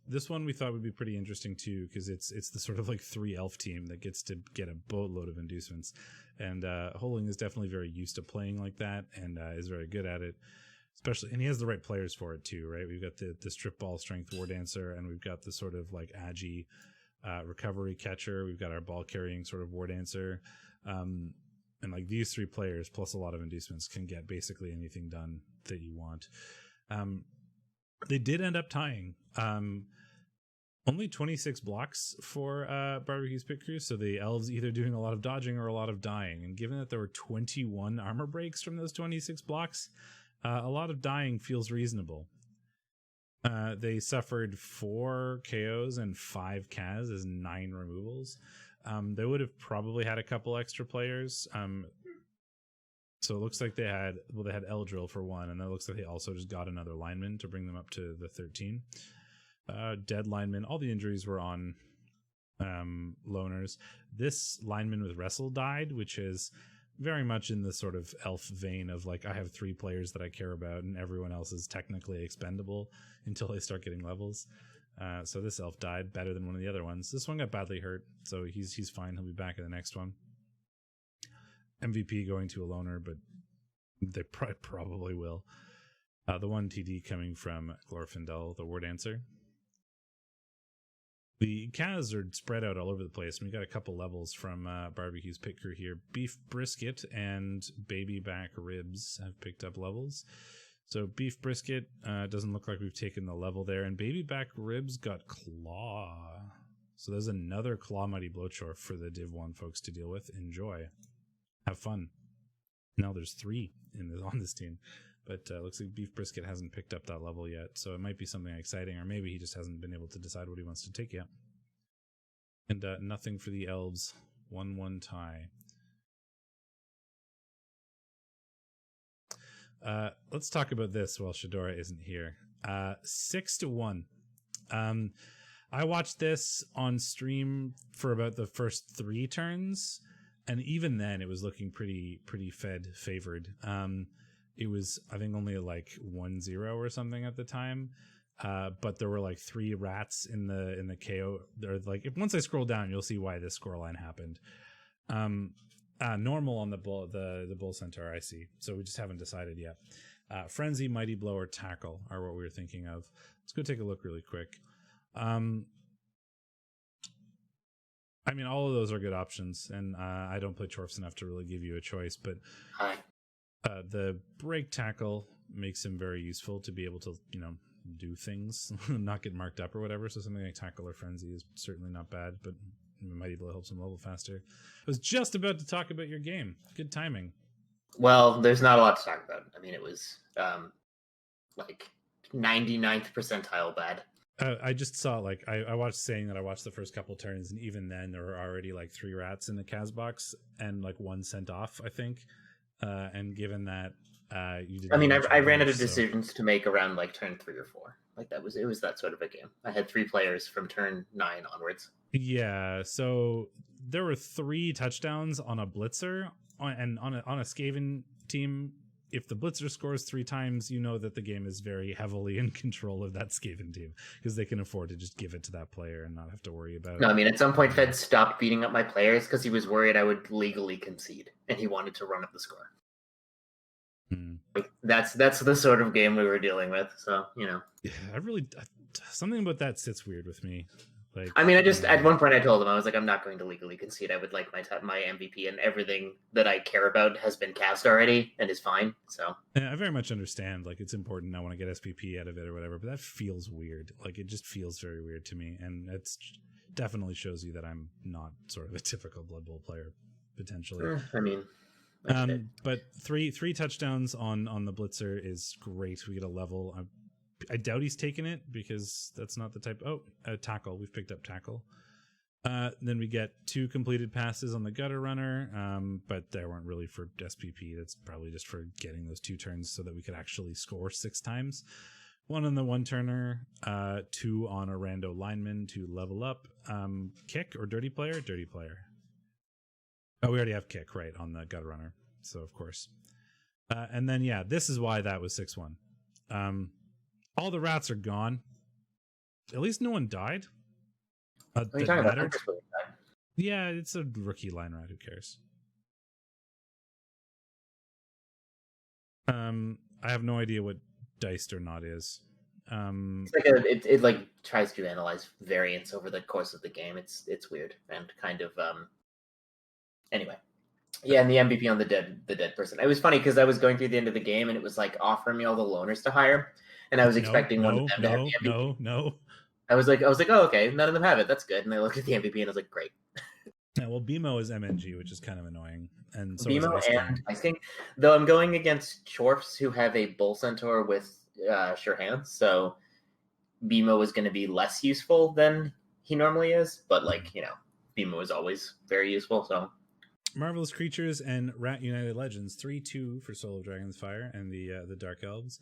This one we thought would be pretty interesting too, because it's the sort of like 3 elf team that gets to get a boatload of inducements, and Holing is definitely very used to playing like that, and is very good at it, especially, and he has the right players for it too, right? We've got the strip ball strength war dancer, and we've got the sort of like agi recovery catcher. We've got our ball carrying sort of war dancer, and like these 3 players plus a lot of inducements can get basically anything done that you want. They did end up tying. Only 26 blocks for Barbecue's pit crew, so the elves either doing a lot of dodging or a lot of dying. And given that there were 21 armor breaks from those 26 blocks, a lot of dying feels reasonable. They suffered 4 KOs and 5 Kaz as 9 removals. They would have probably had a couple extra players. So it looks like they had Eldril for 1, and it looks like they also just got another lineman to bring them up to the 13. Dead lineman. All the injuries were on loners. This lineman with wrestle died, which is very much in the sort of elf vein of like, I have 3 players that I care about and everyone else is technically expendable until they start getting levels. So this elf died, better than one of the other ones. This one got badly hurt, so he's fine. He'll be back in the next one. MVP going to a loner, but they probably will. The 1 TD coming from Glorfindel, the war dancer. The Kaz are spread out all over the place. We got a couple levels from Barbecue's pit crew here. Beef brisket and baby back ribs have picked up levels. So beef brisket doesn't look like we've taken the level there, and baby back ribs got claw. So there's another claw mighty blowchore for the Div 1 folks to deal with. Enjoy. Have fun. Now there's 3 on this team. But looks like Beef Brisket hasn't picked up that level yet, so it might be something exciting, or maybe he just hasn't been able to decide what he wants to take yet. And nothing for the elves. 1-1 tie. Let's talk about this while Shadorra isn't here. 6-1. I watched this on stream for about the first 3 turns, and even then it was looking pretty favored. It was, I think, only like 1-0 or something at the time. But there were like 3 rats in the KO. They're like, once I scroll down, you'll see why this scoreline happened. Normal on the bull centaur, I see. So we just haven't decided yet. Frenzy, Mighty Blow, or Tackle are what we were thinking of. Let's go take a look really quick. I mean, all of those are good options, and I don't play Chorfs enough to really give you a choice, but the break tackle makes him very useful to be able to, do things, not get marked up or whatever. So something like Tackle or Frenzy is certainly not bad, but Mighty Blow helps him level faster. I was just about to talk about your game. Good timing. Well, there's not a lot to talk about. I mean, it was like 99th percentile bad. I just saw, like, I watched saying that I watched the first couple turns, and even then there were already like 3 rats in the Kaz box and like 1 sent off, I think. And given that you didn't, I mean, I ran out of decisions to make around like turn 3 or 4. Like it was that sort of a game. I had 3 players from turn 9 onwards. Yeah, so there were 3 touchdowns on a blitzer, and on a Skaven team. If the blitzer scores 3 times, you know that the game is very heavily in control of that Skaven team, because they can afford to just give it to that player and not have to worry about it. No, I mean, at some point, Fed stopped beating up my players because he was worried I would legally concede, and he wanted to run up the score. Like, that's the sort of game we were dealing with. So, Yeah, something about that sits weird with me. Like, I mean, at one point I told him, I was like, I'm not going to legally concede. I would like my MVP, and everything that I care about has been cast already and is fine. So I very much understand, like, it's important. I want to get SPP out of it or whatever, but that feels weird. Like, it just feels very weird to me, and it's definitely shows you that I'm not sort of a typical Blood Bowl player, potentially. I mean, but three touchdowns on the blitzer is great. We get a level. I doubt he's taken it because that's not the type. Oh, a tackle. We've picked up tackle. Then we get 2 completed passes on the gutter runner, but they weren't really for SPP. That's probably just for getting those 2 turns so that we could actually score 6 times. 1 on the 1-turner, 2 on a rando lineman to level up. Kick or dirty player? Dirty player. Oh, we already have kick, right, on the gutter runner. So, of course. And then, yeah, this is why that was 6-1. All the rats are gone. At least no one died. What are you talking about? Yeah, it's a rookie line rat. Who cares? I have no idea what diced or not is. It's like it like tries to analyze variance over the course of the game. It's weird and kind of anyway. Yeah, and the MVP on the dead person. It was funny because I was going through the end of the game and it was like offering me all the loaners to hire, and I was expecting one of them to have the MVP. No. I was like, oh, okay, none of them have it. That's good. And I looked at the MVP and I was like, great. Yeah, well, BMO is MNG, which is kind of annoying. And so BMO, and I think though I'm going against Chorfs who have a Bull Centaur with sure hands, so BMO is going to be less useful than he normally is. But like BMO is always very useful. So Marvelous Creatures and Rat United Legends 3-2 for Soul of Dragon's Fire and the Dark Elves.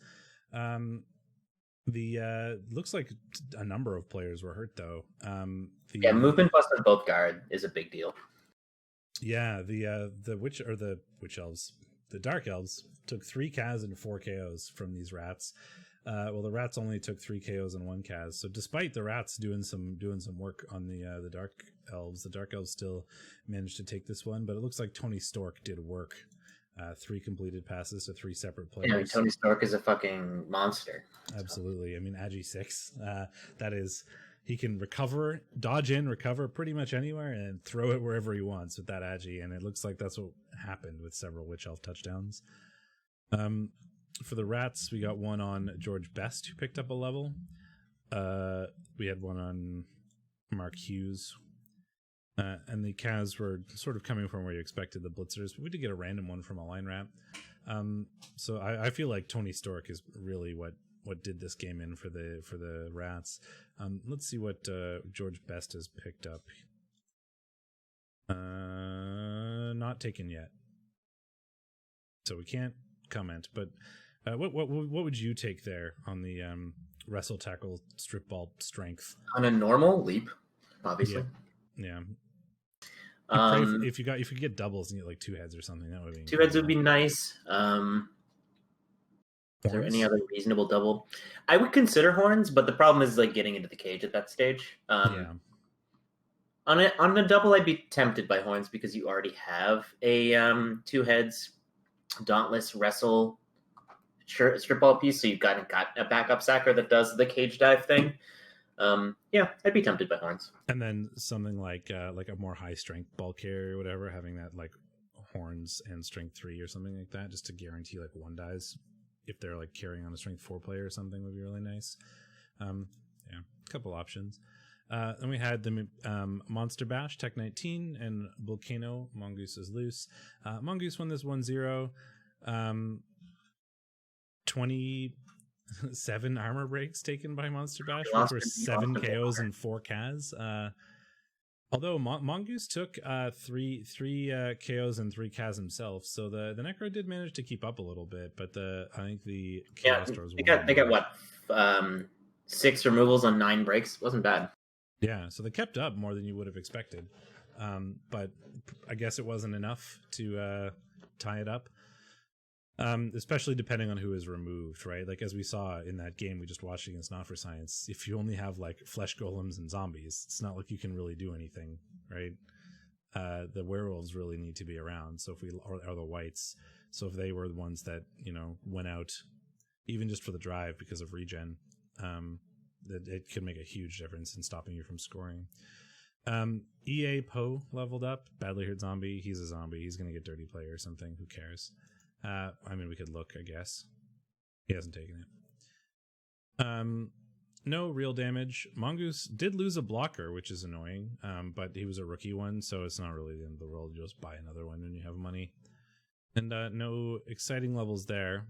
Looks like a number of players were hurt though. Movement bust on both guard is a big deal. Yeah, the witch elves, the Dark Elves took 3 Kaz and 4 KOs from these rats. Well, the rats only took 3 KOs and 1 Kaz. So despite the rats doing some work on the Dark Elves still managed to take this one. But it looks like Tony Stork did work. 3 completed passes to 3 separate players. Yeah, Tony Stork is a fucking monster. Absolutely. I mean, Agi 6, that is, he can dodge in, recover pretty much anywhere and throw it wherever he wants with that Agi. And it looks like that's what happened with several Witch Elf touchdowns. For the rats, we got one on George Best, who picked up a level. We had one on Mark Hughes. And the Kaz were sort of coming from where you expected, the blitzers, but we did get a random one from a line rat. So I feel like Tony Stork is really what did this game in for the rats. Let's see what George Best has picked up. Not taken yet, so we can't comment. But what would you take there on the wrestle, tackle, strip ball strength on a normal leap? Obviously, yeah. If you could get doubles and get like 2 heads or something, that would be 2 heads would be nice. Is there any other reasonable double? I would consider horns, but the problem is like getting into the cage at that stage. On the double, I'd be tempted by horns because you already have a 2 heads, dauntless wrestle strip ball piece, so you've got a backup sacker that does the cage dive thing. I'd be tempted by horns. And then something like a more high strength ball carrier or whatever, having that like horns and strength 3 or something like that, just to guarantee like 1 dies if they're like carrying on a strength 4 player or something would be really nice. A couple options. Then we had the Monster Bash, Tech 19, and Volcano. Mongoose is loose. Mongoose won this 1-0. 27 armor breaks taken by Monster Bash, which were 7 KOs and 4 Kaz. Although Mongoose took 3 KOs and 3 Kaz himself, so the Necro did manage to keep up a little bit, but I think the Chaos Stars they got what 6 removals on 9 breaks. Wasn't bad. Yeah, so they kept up more than you would have expected, but I guess it wasn't enough to tie it up. Especially depending on who is removed, right? Like as we saw in that game we just watched against Not for Science, if you only have like flesh golems and zombies, it's not like you can really do anything, right? The werewolves really need to be around. So if we are the whites, so if they were the ones that went out, even just for the drive because of regen, it could make a huge difference in stopping you from scoring. EA Poe leveled up. Badly hurt zombie. He's a zombie. He's gonna get dirty play or something. Who cares? I mean, we could look, I guess. He hasn't taken it. No real damage. Mongoose did lose a blocker, which is annoying, but he was a rookie one, so it's not really the end of the world. You just buy another one when you have money. And no exciting levels there.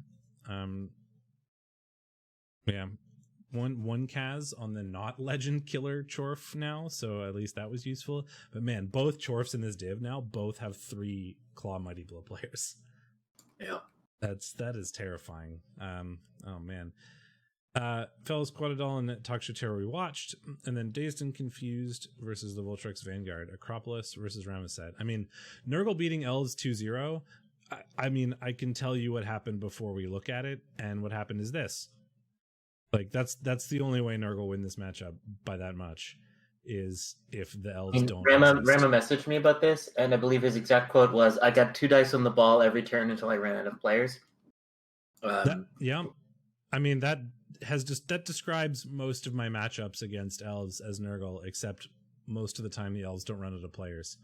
Yeah. One Kaz on the not legend killer Chorf now, so at least that was useful. But man, both Chorfs in this div now both have 3 Claw Mighty Blow players. Yeah. That is terrifying. Oh man. Fellas Quaddadol and Toxotero we watched, and then Dazed and Confused versus the Voltrex Vanguard, Acropolis versus Ramesset. I mean, Nurgle beating Elves 2-0. I mean, I can tell you what happened before we look at it, and what happened is this. Like, that's the only way Nurgle win this matchup by that much, is if the Elves don't. Rama messaged me about this, and I believe his exact quote was, "I got 2 dice on the ball every turn until I ran out of players." Yeah, I mean that describes most of my matchups against Elves as Nurgle, except most of the time the Elves don't run out of players.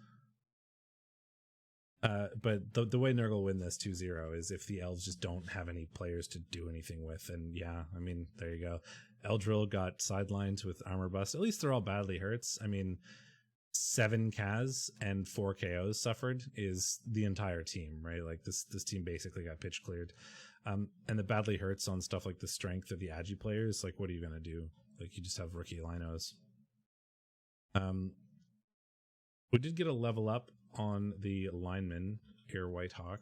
But the way Nurgle win this 2-0 is if the Elves just don't have any players to do anything with. And yeah, I mean, there you go. Eldril got sidelined with armor bust. At least they're all badly hurts. I mean, 7 Kaz and 4 KOs suffered is the entire team, right? Like this team basically got pitch cleared. And the badly hurts on stuff like the strength of the Agi players, like what are you going to do? Like you just have rookie linos. We did get a level up on the lineman here, Whitehawk,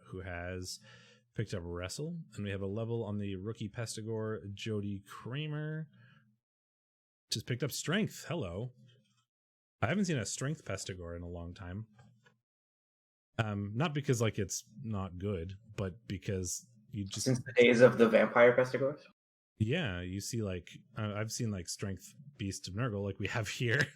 who has picked up Wrestle, and we have a level on the rookie Pestigore, Jody Kramer, just picked up Strength. Hello. I haven't seen a Strength Pestigore in a long time. Not because like it's not good, but because you just since the days of the vampire Pestigores. Yeah, you see like I've seen like Strength Beast of Nurgle like we have here.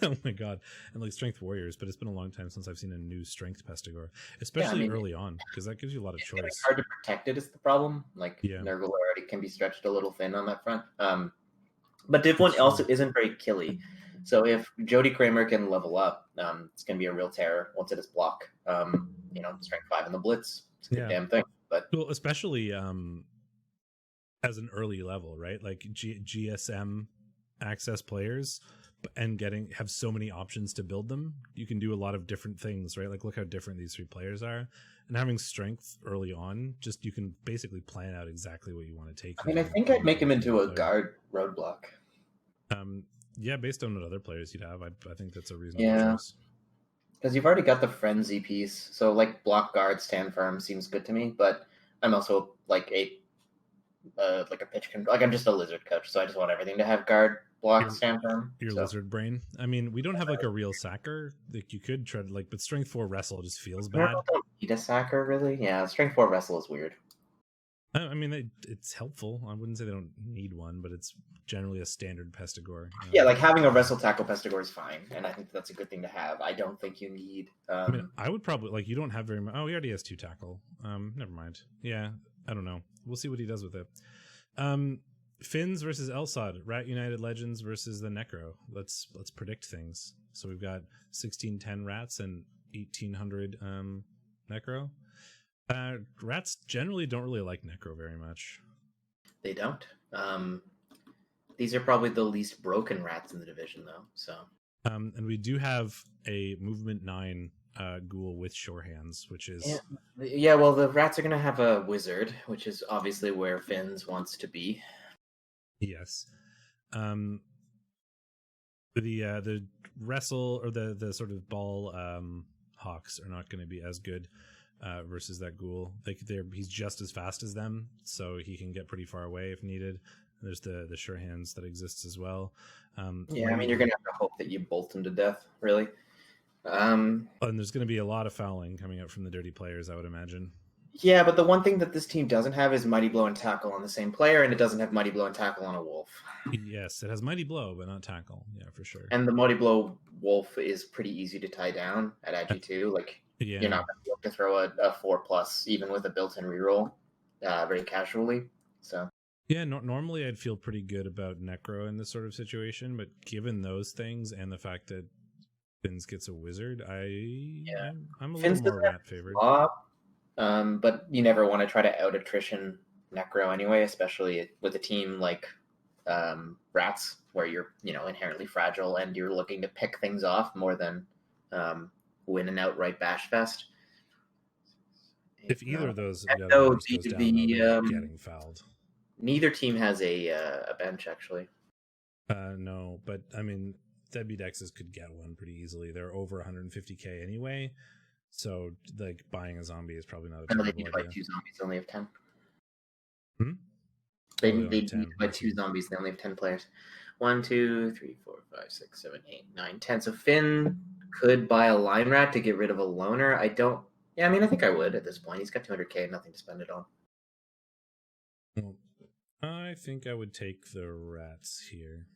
Oh my god. And like Strength Warriors, but it's been a long time since I've seen a new Strength Pestigore, especially early on, because that gives you a lot of choice. It's hard to protect it is the problem. Like Nurgle already can be stretched a little thin on that front. But Div 1 also isn't very killy. So if Jody Kramer can level up, it's going to be a real terror once it is block. Strength 5 in the Blitz. It's a good damn thing. But well, especially as an early level, right? Like GSM access players and have so many options to build them. You can do a lot of different things, right? Like look how different these 3 players are. And having strength early on, just you can basically plan out exactly what you want to take. I mean, I think I'd make him into a guard roadblock. Yeah, based on what other players you'd have, I think that's a reasonable choice. Because you've already got the frenzy piece, so like block guard, stand firm seems good to me. But I'm also like a pitch control. Like I'm just a lizard coach, so I just want everything to have guard, block, stand firm. Your lizard brain. I mean, we don't have like a real sacker. Like you could try to but strength 4 wrestle just feels bad. Don't need a sacker really. Yeah, strength 4 wrestle is weird. I mean, it's helpful. I wouldn't say they don't need one, but it's generally a standard Pestigore. Yeah, like having a wrestle tackle Pestigore is fine, and I think that's a good thing to have. I don't think you need. I mean, I would probably you don't have very much. Oh, he already has 2 tackle. Never mind. Yeah, I don't know. We'll see what he does with it. Finns versus Elsod, Rat United Legends versus the Necro. Let's predict things. So we've got 1610 Rats and 1800 Necro. Rats generally don't really like Necro very much. They don't. These are probably the least broken rats in the division, though. So, and we do have a movement 9 ghoul with sure hands, which is yeah. Well, the rats are going to have a wizard, which is obviously where Finns wants to be. Yes. The wrestle or the sort of ball hawks are not going to be as good. Versus that ghoul, he's just as fast as them, so he can get pretty far away if needed. There's the sure hands that exists as well. I mean, you're gonna have to hope that you bolt him to death, really. And there's gonna be a lot of fouling coming up from the dirty players, I would imagine. Yeah, but the one thing that this team doesn't have is Mighty Blow and Tackle on the same player, and it doesn't have Mighty Blow and Tackle on a wolf. Yes, it has Mighty Blow, but not Tackle. Yeah, for sure. And the Mighty Blow wolf is pretty easy to tie down at Agi 2. You're not going to be able to throw a 4+, even with a built-in reroll, very casually. So Yeah, normally I'd feel pretty good about Necro in this sort of situation, but given those things and the fact that Finns gets a wizard, I'm a Finns little more doesn't have rat favored. flop, but you never want to try to out attrition Necro anyway, especially with a team like Rats, where you're inherently fragile and you're looking to pick things off more than win an outright bash fest. If either of those no, goes down, I'm getting fouled. Neither team has a bench actually. No, but I mean, Deadbeat X's could get one pretty easily. They're over 150k anyway, so like buying a zombie is probably not a terrible idea. They need to buy 2 zombies. They only have 10. They need to buy 2 zombies. They only have 10 players. 1, 2, 3, 4, 5, 6, 7, 8, 9, 10. So Finn could buy a line rat to get rid of a loner. I don't. Yeah, I mean, I think I would at this point. He's got 200k, nothing to spend it on. Well, I think I would take the rats here.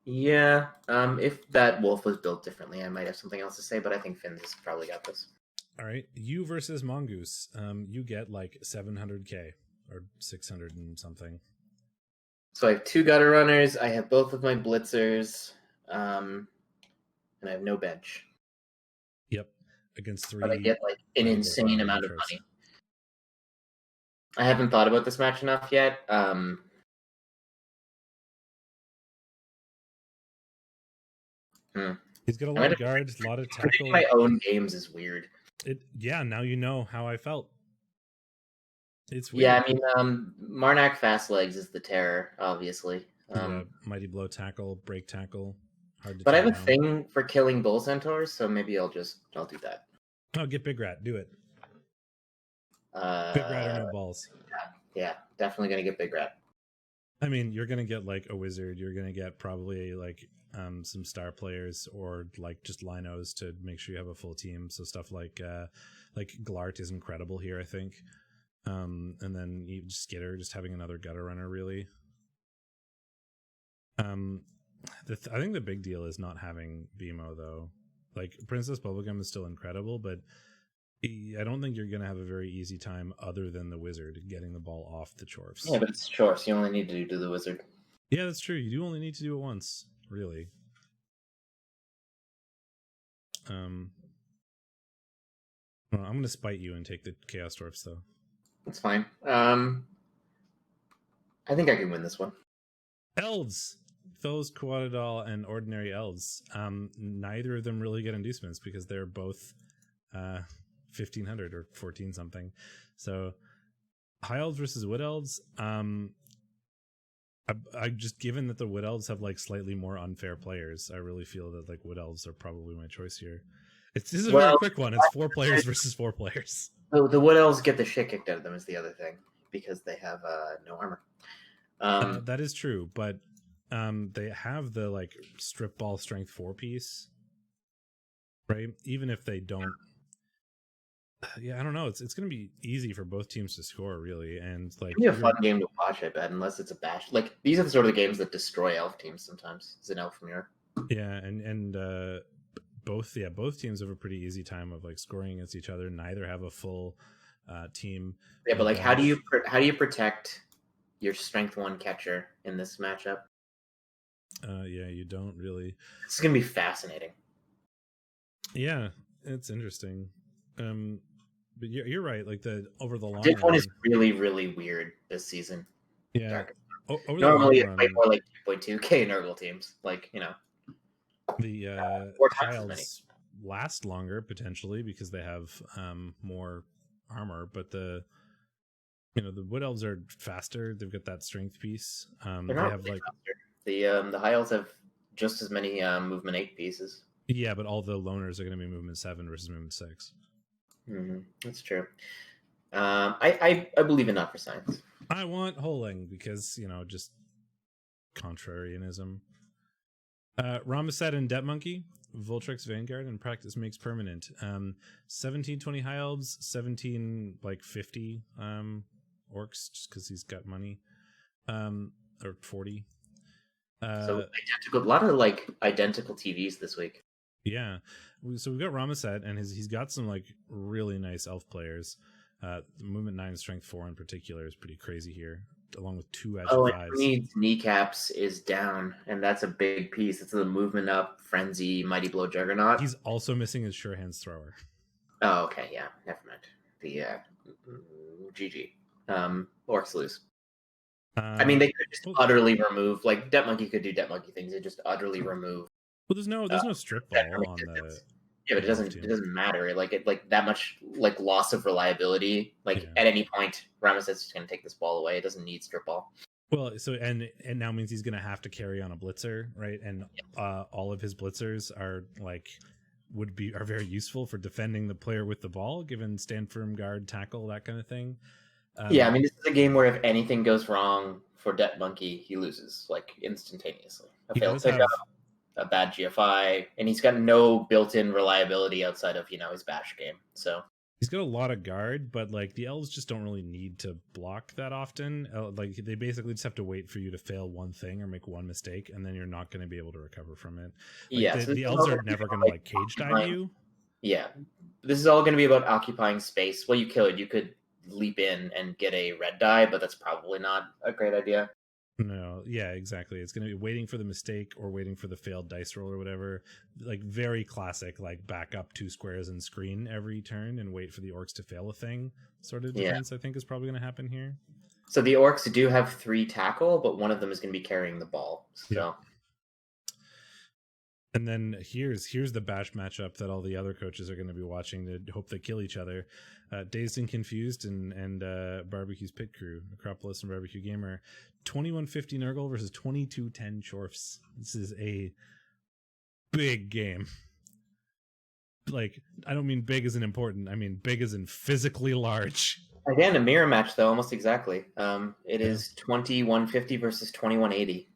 Yeah, if that wolf was built differently, I might have something else to say, but I think Finn's has probably got this. All right, you versus Mongoose. You get like 700k or 600 and something. So I have 2 gutter runners. I have both of my blitzers, and I have no bench. Yep, against 3. But I get like an insane amount of money. I haven't thought about this match enough yet. He's got a lot of guards, a lot of tackle. My own games is weird. Now you know how I felt. It's weird. Yeah, I mean, Marnak fast legs is the terror, obviously. Mighty blow tackle, break tackle. Hard to. But I have a thing for killing bull centaurs, so maybe I'll do that. Oh, get big rat. Do it. Big rat or no balls. Yeah, definitely gonna get big rat. I mean, you're gonna get like a wizard. You're gonna get probably like some star players or like just linos to make sure you have a full team. So stuff like Glart is incredible here, I think. And then Skitter just having another gutter runner really. I think the big deal is not having BMO though. Like Princess Bubblegum is still incredible, but I don't think you're going to have a very easy time other than the wizard getting the ball off the Chorfs. Yeah, but it's Chorfs. You only need to do the wizard. Yeah, that's true. You do only need to do it once, really. Well, I'm going to spite you and take the Chaos Dwarfs, though. That's fine. I think I can win this one. Elves! Those Quadadal and Ordinary Elves. Neither of them really get inducements because they're both 1,500 or 14 something. So High Elves versus Wood Elves. I just, given that the Wood Elves have like slightly more unfair players, I really feel that like Wood Elves are probably my choice here. This is a very quick one. It's 4 players versus 4 players. The Wood Elves get the shit kicked out of them is the other thing because they have no armor. That is true, but they have the like strip ball strength 4 piece, right? Even if they don't. Yeah, I don't know. It's going to be easy for both teams to score, really, and like. It'll be a fun game to watch, I bet, unless it's a bash. Like these are the sort of the games that destroy elf teams. Sometimes it's an elf from here. Yeah, and both teams have a pretty easy time of like scoring against each other. Neither have a full team. Yeah, but like, how do you protect your strength 1 catcher in this matchup? Yeah, you don't really. It's gonna be fascinating. Yeah, it's interesting. But you're right. Like over the long Div run, 1 is really, really weird this season. Yeah. Normally, it's way more like 2.2k Nurgle teams. Like the Childs last longer potentially because they have more armor, but the Wood Elves are faster. They've got that strength piece. They have really like faster. The High Elves have just as many movement 8 pieces. Yeah, but all the loners are going to be movement 7 versus movement 6. Mm-hmm. That's true. I believe in not for science. I want Holing because just contrarianism. Ramaset and Debt Monkey, Voltrex Vanguard, and Practice Makes Permanent. 1720 High Elves, 17 like 50 orcs just because he's got money. Or 40. So identical, a lot of like identical TVs this week. Yeah, so we've got Ramaset, and he's got some like really nice elf players. Movement 9, strength 4 in particular is pretty crazy here, along with 2 edge Oh, and 5s. who needs kneecaps is down, and that's a big piece. It's the movement up, frenzy, mighty blow, juggernaut. He's also missing his sure hands thrower. Oh, okay, yeah, never mind. The GG. Orcs lose. I mean, they could just utterly remove, like Debt Monkey could do Debt Monkey things. They just utterly remove. Well, there's no strip ball on the. Yeah, but it doesn't matter. Like that much like loss of reliability. Like at any point, Ramesset's just going to take this ball away. It doesn't need strip ball. Well, so and now means he's going to have to carry on a blitzer, right? And all of his blitzers are are very useful for defending the player with the ball, given stand firm, guard, tackle, that kind of thing. Yeah, I mean, this is a game where if anything goes wrong for Debt Monkey, he loses like instantaneously. A failed pickup, a bad GFI, and he's got no built-in reliability outside of his bash game. So he's got a lot of guard, but like the elves just don't really need to block that often. Like they basically just have to wait for you to fail one thing or make one mistake, and then you're not going to be able to recover from it. Like, the elves are never going to like cage dive you. Yeah, this is all going to be about occupying space. Well, you could leap in and get a red die, but that's probably not a great idea. No, yeah, exactly. It's going to be waiting for the mistake or waiting for the failed dice roll or whatever. Like very classic, like back up 2 squares and screen every turn and wait for the orcs to fail a thing sort of defense, I think is probably going to happen here. So the orcs do have 3 tackle, but one of them is going to be carrying the ball. So. Yeah. And then here's the bash matchup that all the other coaches are going to be watching to hope they kill each other. Dazed and Confused and Barbecue's Pit Crew, Acropolis and Barbecue Gamer. 2150 Nurgle versus 2210 Chorfs. This is a big game. Like, I don't mean big as in important. I mean big as in physically large. Again, a mirror match, though, almost exactly. It is 2150 versus 2180.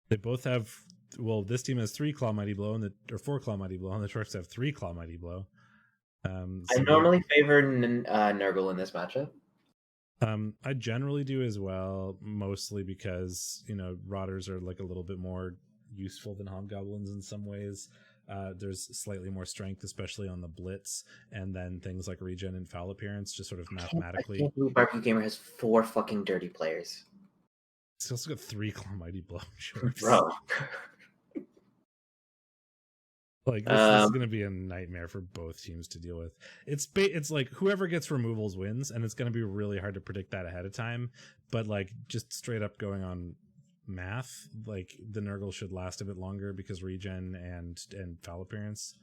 They both have... Well, this team has 3 Claw Mighty Blow, or 4 Claw Mighty Blow, and the Chorfs have 3 Claw Mighty Blow. I normally favor Nurgle in this matchup. I generally do as well, mostly because, Rotters are like a little bit more useful than Hobgoblins in some ways. There's slightly more strength, especially on the Blitz, and then things like regen and foul appearance, just sort of mathematically. I can't believe Barbecue Gamer has 4 fucking dirty players. It's also got 3 Claw Mighty Blow. Sure. Bro. Like this is going to be a nightmare for both teams to deal with. It's like whoever gets removals wins, and it's going to be really hard to predict that ahead of time. But like just straight up going on math, like the Nurgle should last a bit longer because regen and foul appearance.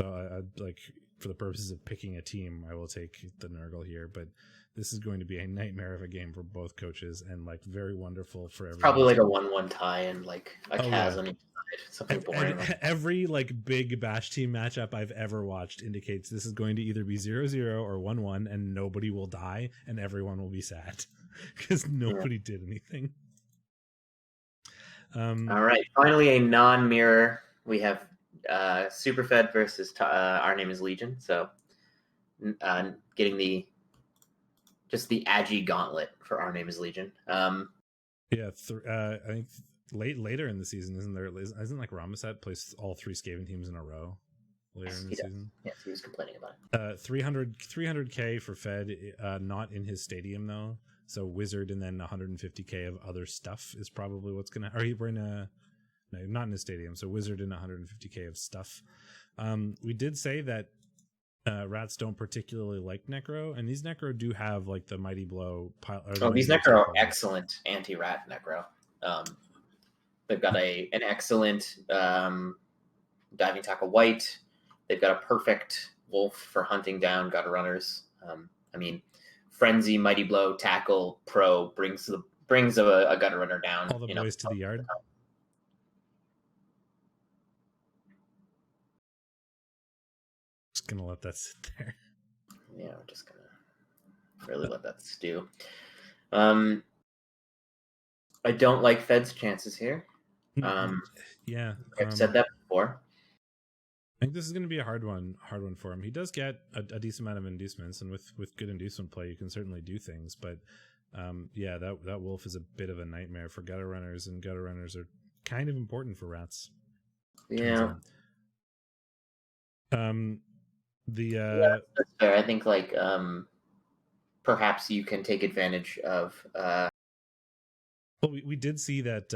So I like for the purposes of picking a team, I will take the Nurgle here. But this is going to be a nightmare of a game for both coaches, and like very wonderful for everyone. Probably like a 1-1 tie and like a Kaz on each side. Something boring. Every like big bash team matchup I've ever watched indicates this is going to either be 0-0 or 1-1, and nobody will die, and everyone will be sad because nobody did anything. All right, finally a non-mirror. We have Superfed versus Our Name is Legion. So getting the Agi gauntlet for Our Name is Legion. I think later in the season, isn't like Ramesset plays all 3 Skaven teams in a row later in the season? Yes, he was complaining about it. 300k for Fed, not in his stadium though. So Wizard and then 150k of other stuff is probably what's gonna. We're in no, not in his stadium. So Wizard and 150k of stuff. We did say that rats don't particularly like Necro, and these Necro do have like the Mighty Blow. These Necro are excellent anti-rat Necro. They've got an excellent diving tackle white. They've got a perfect wolf for hunting down gutter runners. Frenzy, Mighty Blow, tackle, pro brings a gutter runner down. All the boys to the yard. Just gonna let that sit there. Yeah, we're just gonna really let that stew. I don't like Fed's chances here. Yeah, I've said that before. I think this is going to be a hard one for him. He does get a decent amount of inducements, and with good inducement play, you can certainly do things. But that wolf is a bit of a nightmare for gutter runners, and gutter runners are kind of important for rats. Yeah. That's fair. I think like perhaps you can take advantage of. Well, we did see that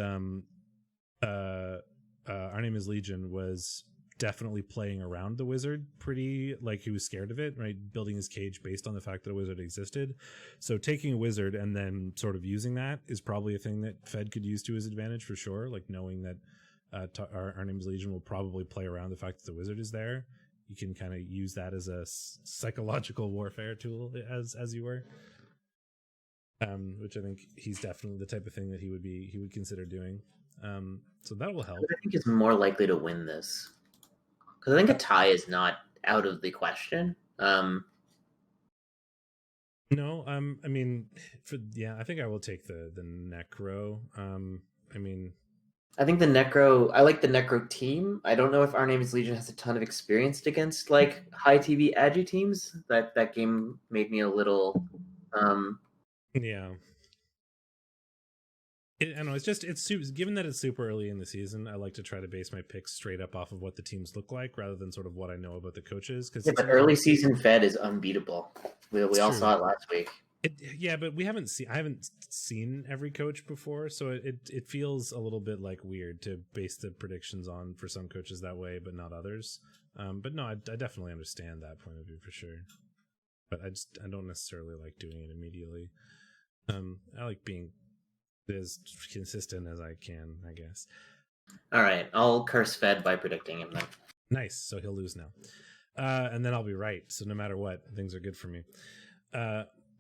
Our Name is Legion was definitely playing around the wizard pretty, like he was scared of it, right? Building his cage based on the fact that a wizard existed. So taking a wizard and then sort of using that is probably a thing that Fed could use to his advantage for sure. Like knowing that Our Name is Legion will probably play around the fact that the wizard is there. You can kind of use that as a psychological warfare tool, as you were. Which I think he's definitely the type of thing that he would consider doing. So that will help. I think is more likely to win this because I think a tie is not out of the question. No, I mean, I think I will take the Necro. I mean, I think the Necro. I like the Necro team. I don't know if Our Name is Legion has a ton of experience against like high TV agi teams. That game made me a little. Yeah. I don't know. It's given that it's super early in the season. I like to try to base my picks straight up off of what the teams look like, rather than sort of what I know about the coaches. Because but early season Fed is unbeatable. We all saw it last week. But I haven't seen every coach before, so it feels a little bit like weird to base the predictions on for some coaches that way, but not others. But no, I definitely understand that point of view for sure. But I don't necessarily like doing it immediately. I like being as consistent as I can, I guess. All right, I'll curse Fed by predicting him then. Nice, so he'll lose now. And then I'll be right, so no matter what, things are good for me.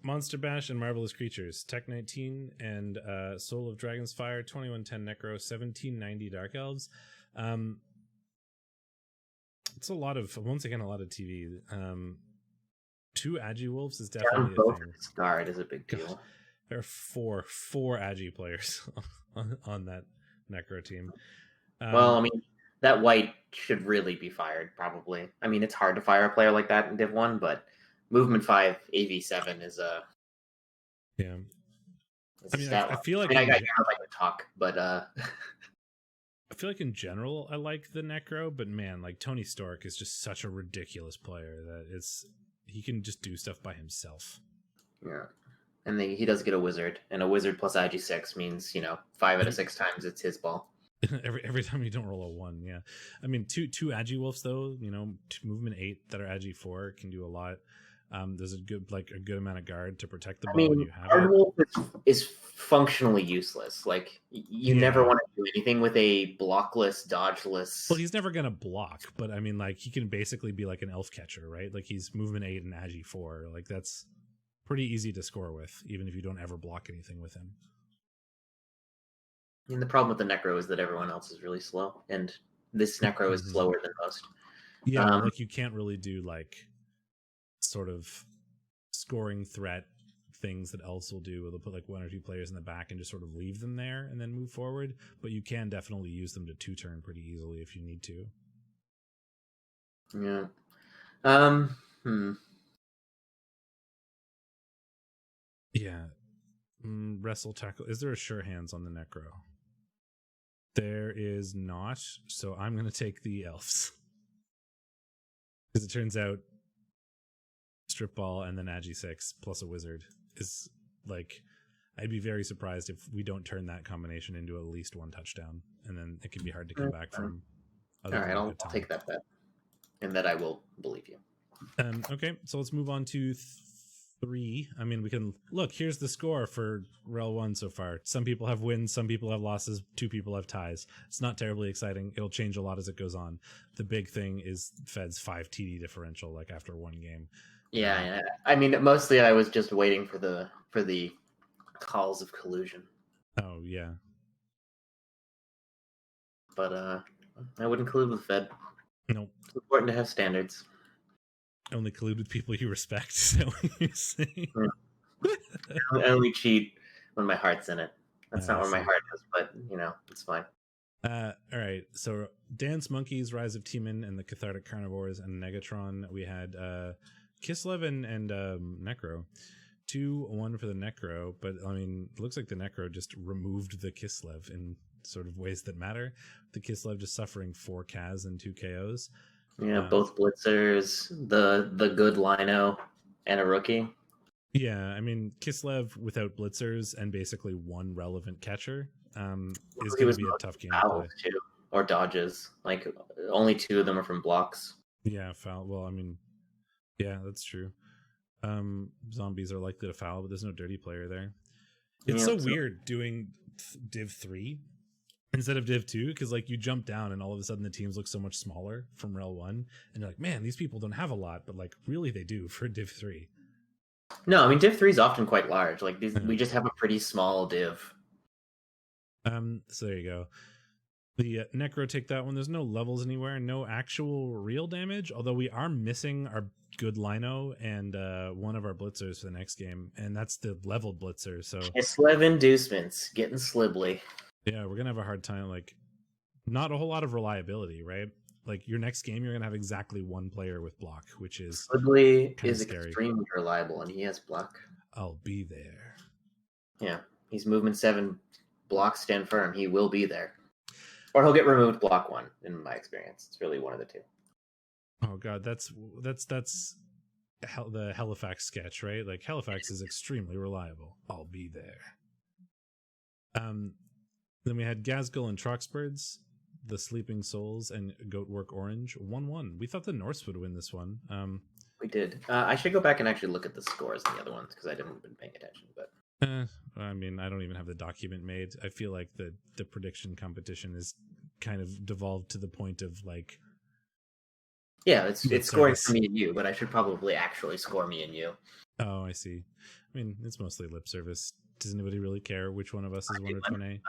Monster Bash and Marvelous Creatures, Tech 19 and Soul of Dragon's Fire, 2110 Necro, 1790 Dark Elves. It's once again a lot of TV. 2 Agi Wolves is definitely a thing. Guard is a big deal. God, there are four Agi players on that Necro team. Well, I mean, that white should really be fired, probably. I mean, it's hard to fire a player like that in Div 1, but Movement 5, AV7 is a... Yeah. I mean, I feel like... I got like to talk, but... I feel like in general, I like the Necro, but man, like Tony Stork is just such a ridiculous player that he can just do stuff by himself. Yeah. And he does get a wizard, and a wizard plus IG6 means, 5 out of 6 times it's his ball. every time you don't roll a 1, yeah. I mean, two Agi Wolves though, movement 8 that are Agi 4 can do a lot. There's a good amount of guard to protect the ball when you have Guard it. Wolf is functionally useless. Like you never want to do anything with a blockless, dodgeless. Well, he's never gonna block, but I mean, like he can basically be like an elf catcher, right? Like he's movement 8 and Agi 4. Like that's pretty easy to score with, even if you don't ever block anything with him. And the problem with the Necro is that everyone else is really slow, and this Necro is slower than most. Yeah, like you can't really do like sort of scoring threat things that elves will do. They'll put like 1 or 2 players in the back and just sort of leave them there and then move forward. But you can definitely use them to 2-turn pretty easily if you need to. Yeah. Yeah. Wrestle tackle. Is there a sure hands on the Necro? There is not. So I'm going to take the elves. Because it turns out strip ball and then Agi 6 plus a wizard is like, I'd be very surprised if we don't turn that combination into at least 1 touchdown, and then it can be hard to come back from. All right, I'll take that bet, and that I will believe you. Okay, so let's move on to 3. I mean, we can look. Here's the score for REL 1 so far. Some people have wins, some people have losses, 2 people have ties. It's not terribly exciting. It'll change a lot as it goes on. The big thing is Fed's 5 TD differential, like after 1 game. Yeah. I mean, mostly I was just waiting for the calls of collusion. Oh yeah. But I wouldn't collude with Fed. Nope. It's important to have standards. Only collude with people you respect. Is that what you're saying? I only cheat when my heart's in it. That's not where my heart is, but it's fine. All right. So Dance Monkeys, Rise of T-Man, and the Cathartic Carnivores, and Negatron. We had Kislev and Necro. 2-1 for the Necro, but I mean, it looks like the Necro just removed the Kislev in sort of ways that matter. The Kislev just suffering 4 Kaz and 2 KOs. Yeah, both blitzers, the good lino, and a rookie. Yeah, I mean, Kislev without blitzers and basically one relevant catcher is going to be a tough game to play. Too, or dodges. Like, only 2 of them are from blocks. Yeah, foul. Well, I mean, yeah, that's true. Zombies are likely to foul, but there's no dirty player there. It's so weird doing Div 3 instead of Div 2, because like you jump down and all of a sudden the teams look so much smaller from REL 1, and you're like, man, these people don't have a lot, but like really they do for Div 3. No, I mean Div 3 is often quite large. Like we just have a pretty small div. So there you go. The Necro take that one. There's no levels anywhere, no actual real damage, although we are missing our good lino and one of our blitzers for the next game, and that's the leveled blitzer. So Kislev inducements getting slibly. Yeah, we're gonna have a hard time. Like, not a whole lot of reliability, right? Like your next game, you're gonna have exactly one player with block, which is slibly is scary. Extremely reliable, and he has block. I'll be there. Yeah, he's movement 7, block stand firm. He will be there, or he'll get removed block 1. In my experience, it's really one of the two. Oh god, that's the Halifax sketch, right? Like Halifax is extremely reliable. I'll be there. Then we had Gazgul and Troxbirds, the Sleeping Souls, and Goatwork Orange 1-1. We thought the Norse would win this one. We did. I should go back and actually look at the scores in the other ones because I haven't been paying attention. But I mean, I don't even have the document made. I feel like the prediction competition is kind of devolved to the point of like. Yeah, it's scoring for me and you, but I should probably actually score me and you. Oh, I see. I mean, it's mostly lip service. Does anybody really care which one of us is Wonder Twin A?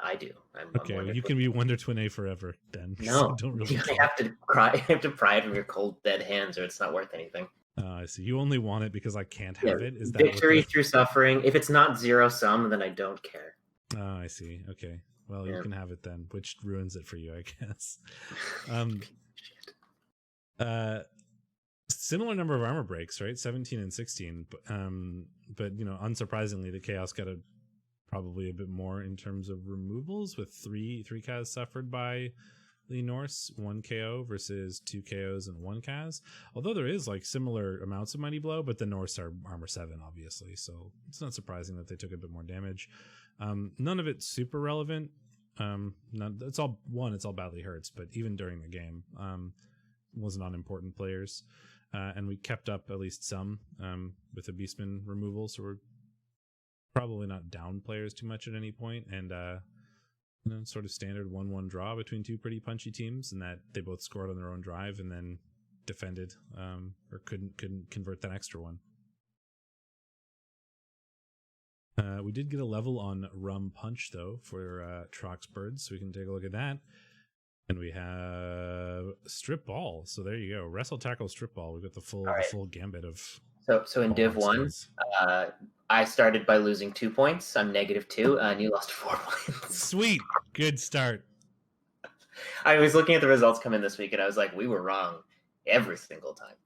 I do. Okay, well, you can be Wonder Twin A forever then. No, don't really you have to cry. You have to pry it from your cold, dead hands, or it's not worth anything. I see. You only want it because I can't have it. Is that victory through suffering? If it's not 0 sum, then I don't care. Oh, I see. Okay. Well, you can have it then, which ruins it for you, I guess. Similar number of armor breaks, right? 17 and 16. But you know, unsurprisingly, the Chaos got probably a bit more in terms of removals, with three Kaz suffered by the Norse, 1 KO versus 2 KOs and 1 Kaz. Although there is like similar amounts of Mighty Blow, but the Norse are armor 7, obviously, so it's not surprising that they took a bit more damage. None of it super relevant. It's all badly hurts, but even during the game, wasn't on important players. And we kept up at least some with the Beastman removal, so we're probably not down players too much at any point. And you know, sort of standard 1-1 draw between 2 pretty punchy teams, and that they both scored on their own drive and then defended or couldn't convert that extra one. We did get a level on Rum Punch though for Troxbirds, so we can take a look at that. And we have Strip Ball. So there you go. Wrestle, Tackle, Strip Ball. We've got the full gambit of. So in Div 1, I started by losing 2 points. I'm -2, and you lost 4 points. Sweet. Good start. I was looking at the results come in this week, and I was like, we were wrong every single time.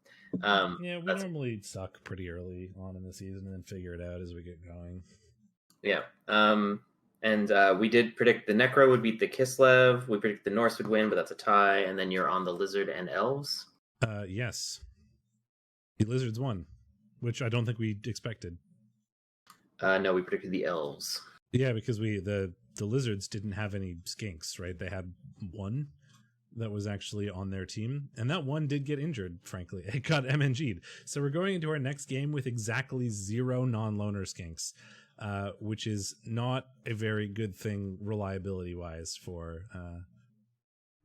Yeah, we normally suck pretty early on in the season and then figure it out as we get going. Yeah. And we did predict the Necro would beat the Kislev. We predicted the Norse would win, but that's a tie. And then you're on the Lizard and Elves. Yes. The Lizards won, which I don't think we expected. No, we predicted the Elves. Yeah, because the Lizards didn't have any skinks, right? They had one that was actually on their team, and that one did get injured, frankly. It got MNG'd. So we're going into our next game with exactly 0 non-loner skinks. Which is not a very good thing reliability-wise for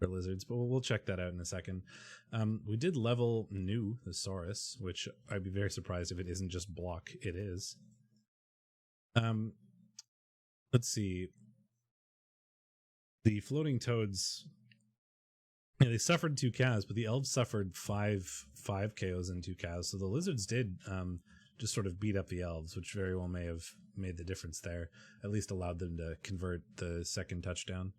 Lizards, but we'll check that out in a second. We did level new Thesaurus, which I'd be very surprised if it isn't just block. It is. Let's see. The Floating Toads, yeah, they suffered 2 Kaz, but the Elves suffered 5 KOs and 2 Kaz, so the Lizards did just sort of beat up the Elves, which very well may have made the difference there, at least allowed them to convert the second touchdown,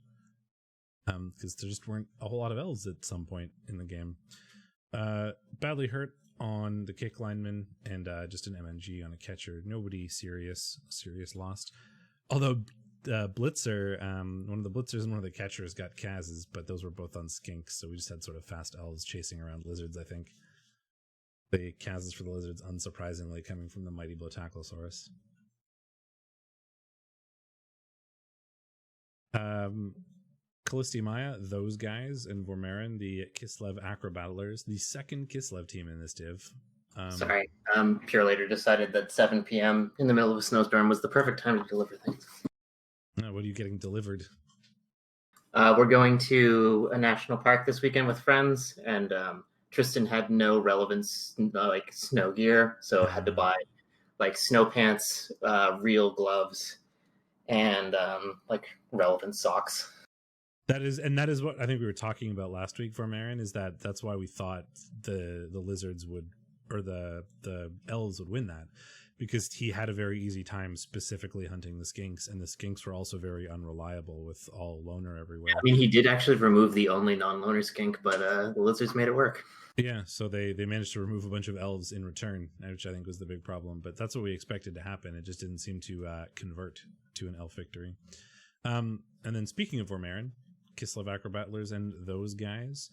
because there just weren't a whole lot of Elves at some point in the game. Badly hurt on the kick lineman, and just an MNG on a catcher. Nobody serious lost. Although Blitzer, one of the Blitzers and one of the catchers got Kaz's, but those were both on skinks, so we just had sort of fast elves chasing around lizards, I think. The Kaz's for the lizards, unsurprisingly, coming from the Mighty Blotaclosaurus. Kallisti Maya, those guys, and Vormaren, the Kislev Acrobattlers, the second Kislev team in this div. Sorry, Purelator decided that 7 p.m. in the middle of a snowstorm was the perfect time to deliver things. What are you getting delivered? We're going to a national park this weekend with friends, and Tristan had no relevant like snow gear, so had to buy like snow pants, real gloves, and like relevant socks. That is what I think we were talking about last week for Marin, is that's why we thought the lizards would, or the elves would win that, because he had a very easy time specifically hunting the skinks, and the skinks were also very unreliable with all loner everywhere. I mean, he did actually remove the only non-loner skink, but the lizards made it work. Yeah, so they managed to remove a bunch of elves in return, which I think was the big problem, but that's what we expected to happen. It just didn't seem to convert to an elf victory. And then speaking of Vormaren, Kislev Acrobattlers and those guys,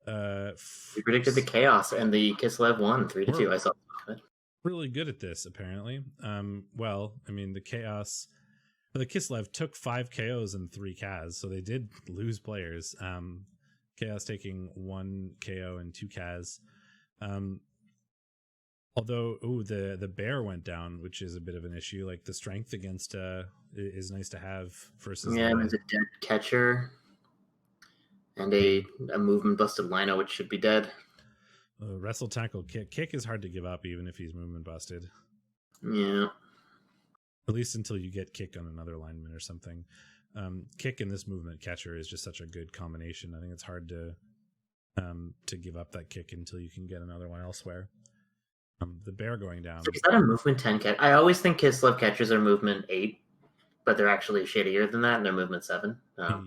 we predicted the chaos, and the Kislev won 3-2. I saw it. Really good at this, apparently. Well, I mean, the Kislev took 5 KOs and 3 Kaz, so they did lose players. Chaos taking 1 KO and 2 Kaz. Although, the bear went down, which is a bit of an issue. Like, the strength against is nice to have versus... Yeah, there's a dead catcher and a movement busted lino, which should be dead. Wrestle, tackle, kick. Kick is hard to give up even if he's movement busted. Yeah. At least until you get kick on another lineman or something. Kick and this movement catcher is just such a good combination. I think it's hard to give up that kick until you can get another one elsewhere. The bear going down. So is that a movement 10 catch? I always think Kislev catchers are movement 8, but they're actually shadier than that, and they're movement 7. Yeah.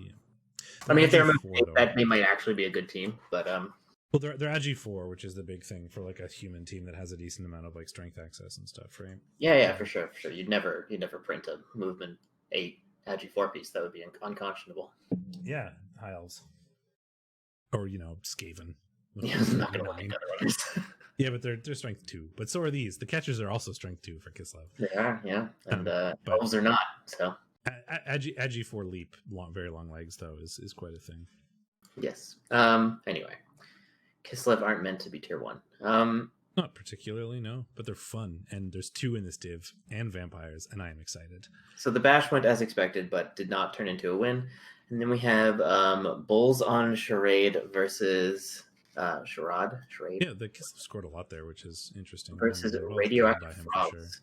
I mean, if they're movement 8, that they might actually be a good team, but well, they're Agi 4, which is the big thing for like a human team that has a decent amount of like strength access and stuff, right? Yeah, for sure. You'd never print a movement 8 Agi 4 piece. That would be unconscionable. Yeah, high elves, or Skaven. Yeah, it's not going to work out. Yeah, but they're strength 2. But so are these. The catchers are also strength 2 for Kislev. They are, yeah, and elves are not. So Agi 4 leap, very long legs though is quite a thing. Yes. Anyway. Kislev aren't meant to be tier 1. Not particularly, no, but they're fun, and there's 2 in this div, and vampires, and I am excited. So the bash went as expected, but did not turn into a win. And then we have Bulls on Charade versus Charade. Yeah, the Kislev scored a lot there, which is interesting. Versus Radioactive Frogs.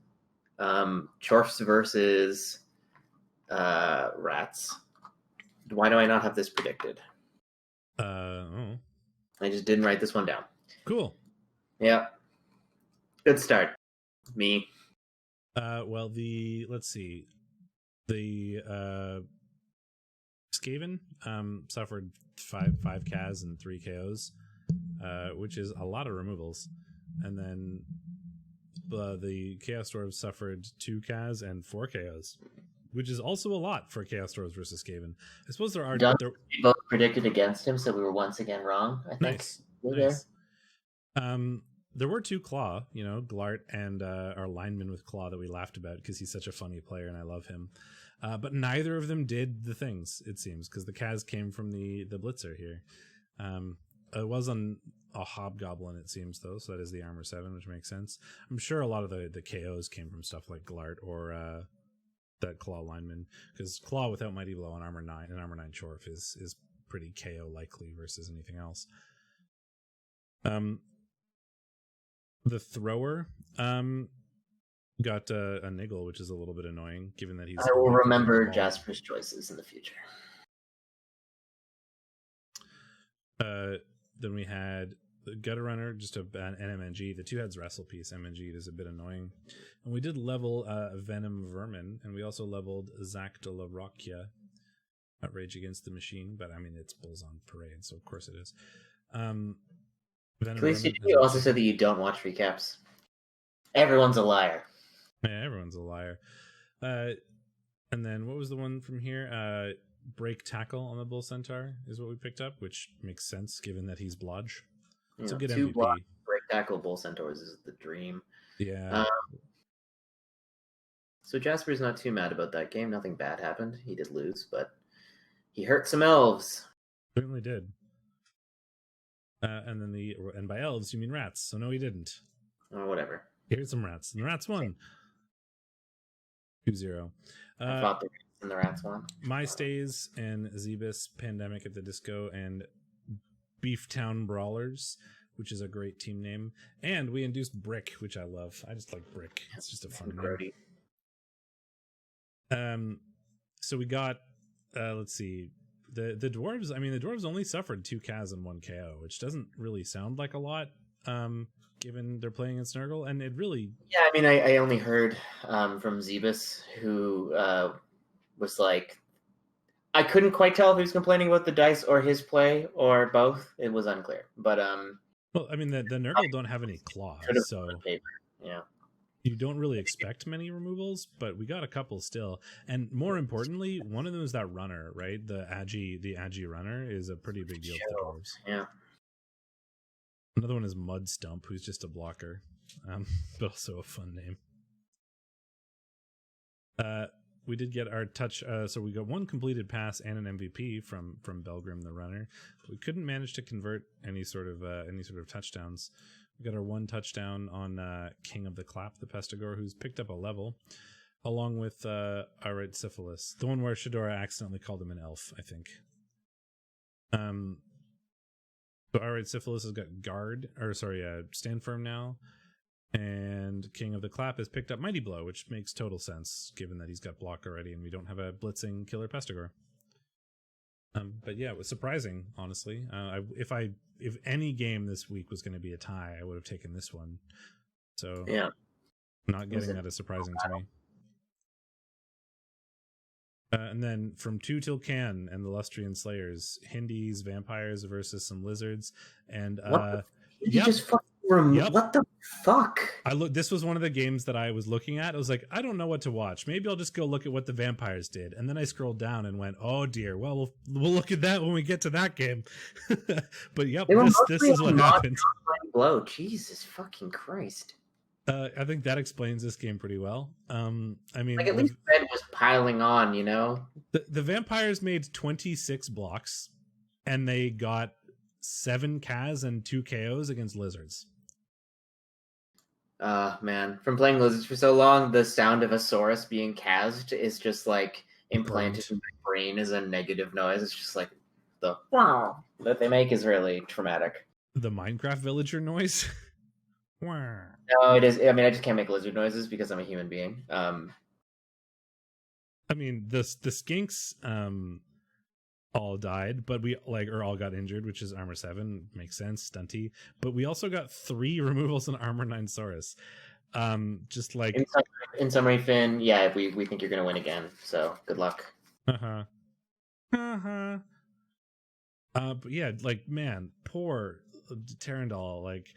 Chorfs versus Rats. Why do I not have this predicted? I just didn't write this one down. Cool. Yeah. Good start. Me. Well, let's see. The Skaven suffered 5 Kaz and 3 KOs, which is a lot of removals. And then the Chaos Dwarves suffered 2 Kaz and 4 KOs, which is also a lot for Chaos Dwarves versus Skaven. I suppose there are... We both predicted against him, so we were once again wrong, I think. Nice. There were 2 Claw, Glart and our lineman with Claw that we laughed about because he's such a funny player and I love him. But neither of them did the things, it seems, because the Kaz came from the Blitzer here. It was on a Hobgoblin, it seems, though, so that is the Armor 7, which makes sense. I'm sure a lot of the KOs came from stuff like Glart or that Claw lineman, because Claw without Mighty Blow on Armor 9 and Armor 9 Chorf is pretty KO likely versus anything else. The thrower got a niggle, which is a little bit annoying, given that he's... I will remember Jasper's choices in the future. Then we had the Gutter Runner, just an MNG. The 2 heads wrestle piece, MNG, is a bit annoying. And we did level Venom Vermin, and we also leveled Zac de la Rocchia at Rage Against the Machine, but I mean, it's Bulls on Parade, so of course it is. You also said that you don't watch recaps. Everyone's a liar. Yeah, everyone's a liar. And then what was the one from here? Break tackle on the Bull Centaur is what we picked up, which makes sense given that he's Blodge. It's a good two MVP. block break tackle Bull Centaurs is the dream. Yeah. So Jasper's not too mad about that game. Nothing bad happened. He did lose, but he hurt some elves. Certainly did. And by elves you mean rats. So no, he didn't. Or whatever. Here's some rats, and the rats won. 2-0. I thought the rats and the rats won. My Stays and Zebus, Pandemic at the Disco, and Beeftown Brawlers, which is a great team name. And we induced Brick, which I love. I just like Brick. It's just a fun name. So we got, let's see, the dwarves. I mean, the dwarves only suffered 2 Kaz and 1 KO, which doesn't really sound like a lot, given they're playing in Snurgle, and it really. Yeah, I mean, I only heard from Zebus, who was like, I couldn't quite tell if he was complaining about the dice or his play or both. It was unclear, but well, I mean, the Nurgle don't have any claws, so yeah. You don't really expect many removals, but we got a couple still. And more importantly, one of them is that runner, right? The Agi runner is a pretty big deal for the dwarves. Yeah. Another one is Mud Stump, who's just a blocker, but also a fun name. We did get our touch, so we got 1 completed pass and an MVP from Belgrim the runner. We couldn't manage to convert any sort of touchdowns. We got our 1 touchdown on King of the Clap, the Pestigore, who's picked up a level, along with Alright Syphilis, the one where Shadorra accidentally called him an elf, I think. So Alright Syphilis has got Stand Firm now, and King of the Clap has picked up Mighty Blow, which makes total sense given that he's got block already, and we don't have a blitzing killer Pestigore. But yeah, it was surprising, honestly. If any game this week was going to be a tie, I would have taken this one. So yeah, not getting that is surprising to me. And then from 2 till Can and the Lustrian Slayers, Hindies, vampires versus some lizards, and you just fucking what the fuck? This was one of the games that I was looking at. I was like, I don't know what to watch. Maybe I'll just go look at what the vampires did. And then I scrolled down and went, oh dear. Well, we'll look at that when we get to that game. But yep, this is what happened. Blow. Jesus fucking Christ. I think that explains this game pretty well. I mean, like at least Red was piling on, you know. The vampires made 26 blocks, and they got 7 Kaz and 2 KOs against lizards. Man, from playing lizards for so long, the sound of a Saurus being Kaz'd is just like implanted in my brain as a negative noise. It's just like the wow that they make is really traumatic. The Minecraft villager noise. No, it is. I mean, I just can't make lizard noises because I'm a human being. I mean, the skinks all died, but we all got injured, which is armor 7, makes sense, stunty. But we also got 3 removals in armor 9 Saurus. Just like in summary, Finn, yeah, we think you're gonna win again. So good luck. But yeah, like, man, poor Terrandal. Like,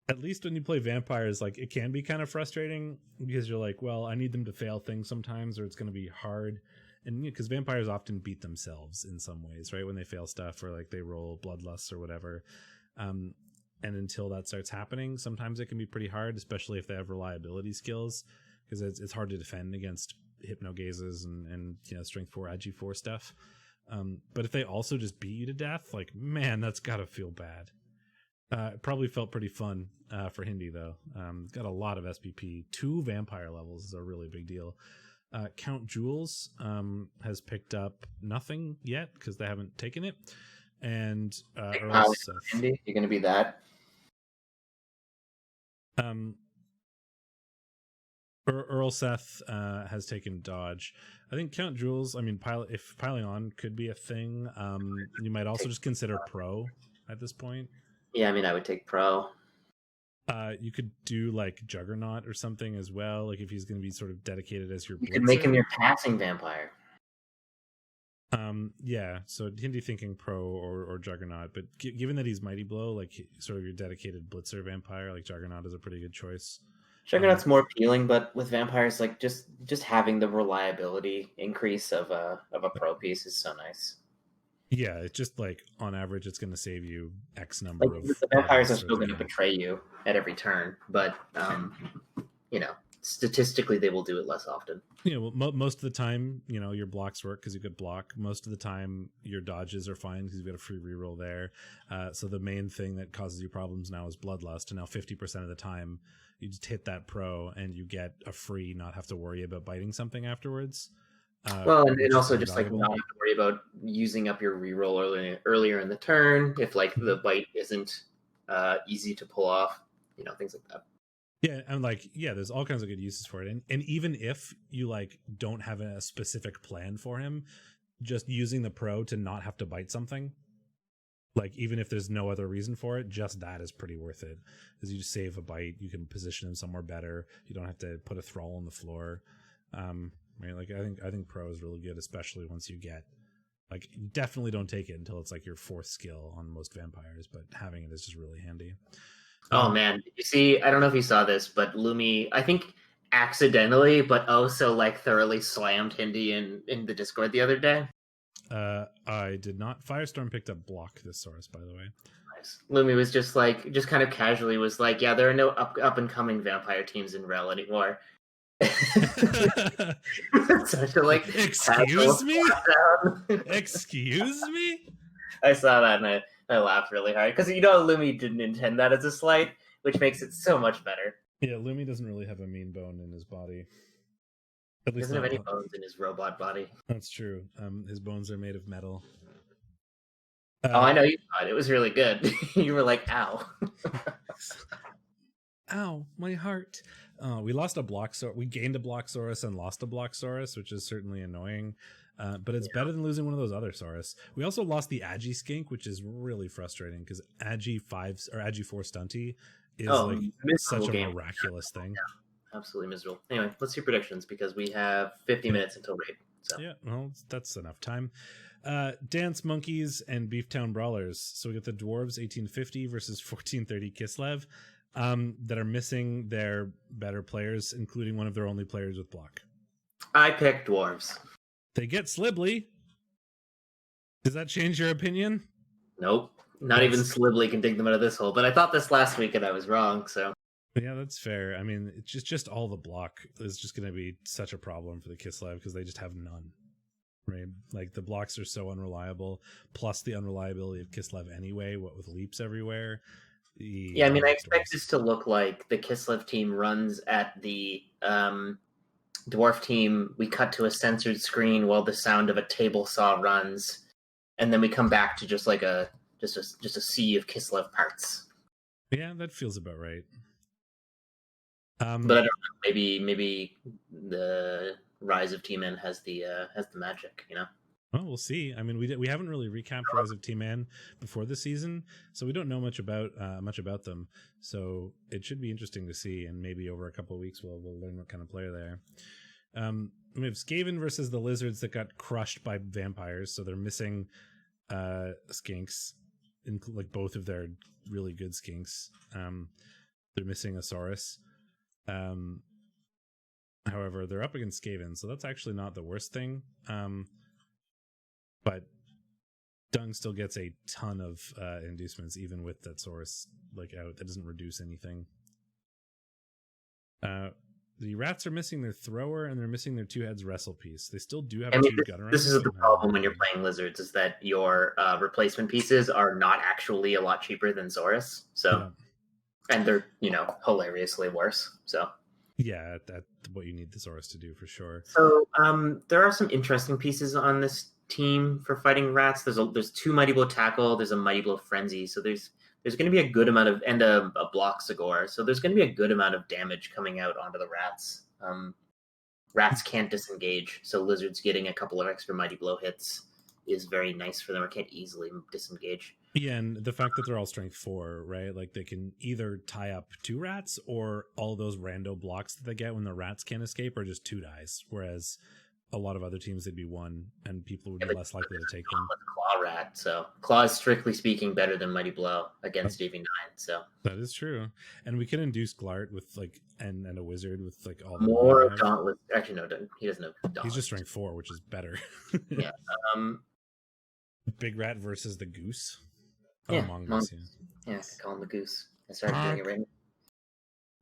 at least when you play vampires, like, it can be kind of frustrating because you're like, well, I need them to fail things sometimes, or it's going to be hard. And because vampires often beat themselves in some ways, right? When they fail stuff, or like they roll bloodlusts or whatever. And until that starts happening, sometimes it can be pretty hard, especially if they have reliability skills, because it's hard to defend against hypno gazes and strength 4, agi 4 stuff. But if they also just beat you to death, like, man, that's gotta feel bad. It probably felt pretty fun for Hindi, though. Got a lot of SPP. 2 vampire levels is a really big deal. Count Jules has picked up nothing yet because they haven't taken it. And Hindi, you're going to be that? Earl Seth has taken dodge. I think Count Jules, I mean, if piling on could be a thing, you might also just consider pro at this point. Yeah, I mean, I would take pro. You could do like Juggernaut or something as well. Like if he's going to be sort of dedicated as your blitzer. You could make him your passing vampire. Yeah. So Hindi thinking pro or Juggernaut, but given that he's Mighty Blow, like sort of your dedicated blitzer vampire, like Juggernaut is a pretty good choice. Juggernaut's more appealing, but with vampires, like just having the reliability increase of a pro piece is so nice. Yeah, it's just like on average, it's going to save you X number Like of. the vampires are still going to betray you at every turn, but statistically they will do it less often. Yeah, well, most of the time, your blocks work because you could block. Most of the time, your dodges are fine because you've got a free reroll there. So the main thing that causes you problems now is Bloodlust, and now 50% of the time, you just hit that pro and you get a free, not have to worry about biting something afterwards. Well, and also just like not have to worry about using up your reroll earlier in the turn if like the bite isn't easy to pull off, things like that. Yeah, and there's all kinds of good uses for it. And even if you don't have a specific plan for him, just using the pro to not have to bite something, even if there's no other reason for it, just that is pretty worth it. Because you just save a bite, you can position him somewhere better. You don't have to put a thrall on the floor. Right? I think pro is really good, especially once you get you definitely don't take it until it's your fourth skill on most vampires, but having it is just really handy. Oh man, you see, I don't know if you saw this, but Lumi, I think accidentally, but also thoroughly slammed Hindi in the Discord the other day. I did not. Firestorm picked up block this Saurus, by the way. Nice. Lumi was just kind of casually was yeah, there are no up and coming vampire teams in REL anymore. Such a excuse me? Excuse me? I saw that and I laughed really hard because Lumi didn't intend that as a slight, which makes it so much better. Yeah, Lumi doesn't really have a mean bone in his body. At least he doesn't have any bones in his robot body. That's true. His bones are made of metal. I know you thought it was really good. You were like, "Ow, ow, my heart." We lost a Bloxsaurus. We gained a Bloxsaurus and lost a Bloxsaurus, which is certainly annoying. But it's better than losing one of those other Saurus. We also lost the Agi Skink, which is really frustrating because Agi 5 or Agi 4 Stunty is such a miraculous thing. Yeah, absolutely miserable. Anyway, let's do predictions because we have 50 minutes until raid. So. Yeah, well, that's enough time. Dance Monkeys and Beeftown Brawlers. So we got the Dwarves 1850 versus 1430 Kislev. That are missing their better players, including one of their only players with block. I picked Dwarves. They get Slibbly. Does that change your opinion? Nope. Not even Slibbly can dig them out of this hole. But I thought this last week and I was wrong, so. Yeah, that's fair. I mean, it's just all the block is just going to be such a problem for the Kislev because they just have none. Right? The blocks are so unreliable, plus the unreliability of Kislev anyway, what with leaps everywhere. Yeah, I mean, I expect this to look like the Kislev team runs at the Dwarf team. We cut to a censored screen while the sound of a table saw runs, and then we come back to just a sea of Kislev parts. Yeah, that feels about right. But I don't know. Maybe the Rise of T-Man has the magic, Well, we'll see. I mean, we haven't really recapped Rise of T-Man before the season, so we don't know much about them. So it should be interesting to see, and maybe over a couple of weeks we'll learn what kind of player they are. We have Skaven versus the Lizards that got crushed by vampires, so they're missing skinks, both of their really good skinks. They're missing a Saurus. However, they're up against Skaven, so that's actually not the worst thing. But Dung still gets a ton of inducements, even with that Saurus out. That doesn't reduce anything. The rats are missing their thrower and they're missing their 2 heads wrestle piece. They still do have 2 gunner. This is the problem when you're playing Lizards, is that your replacement pieces are not actually a lot cheaper than Saurus. So, and they're hilariously worse. So. Yeah, that's what you need the Saurus to do for sure. So there are some interesting pieces on this team for fighting rats. There's 2 Mighty Blow Tackle. There's a Mighty Blow Frenzy. So there's going to be a good amount of and a block Sagor. So there's going to be a good amount of damage coming out onto the rats. Rats can't disengage, so Lizards getting a couple of extra Mighty Blow hits is very nice for them. Or can't easily disengage. Yeah, and the fact that they're all strength 4, right? They can either tie up 2 rats or all those rando blocks that they get when the rats can't escape are just 2 dies. Whereas a lot of other teams, they'd be 1, and people would be less likely to take them. Claw Rat, so Claw is strictly speaking better than Mighty Blow against EV9. So that is true, and we can induce Glart with like and a wizard with like all the more Gauntlet. Actually, no, he doesn't know. Gauntlet. He's just strength 4, which is better. Yeah. Big Rat versus the Goose. Yeah, Mongoose. Yeah, call him the Goose. I started doing it right now.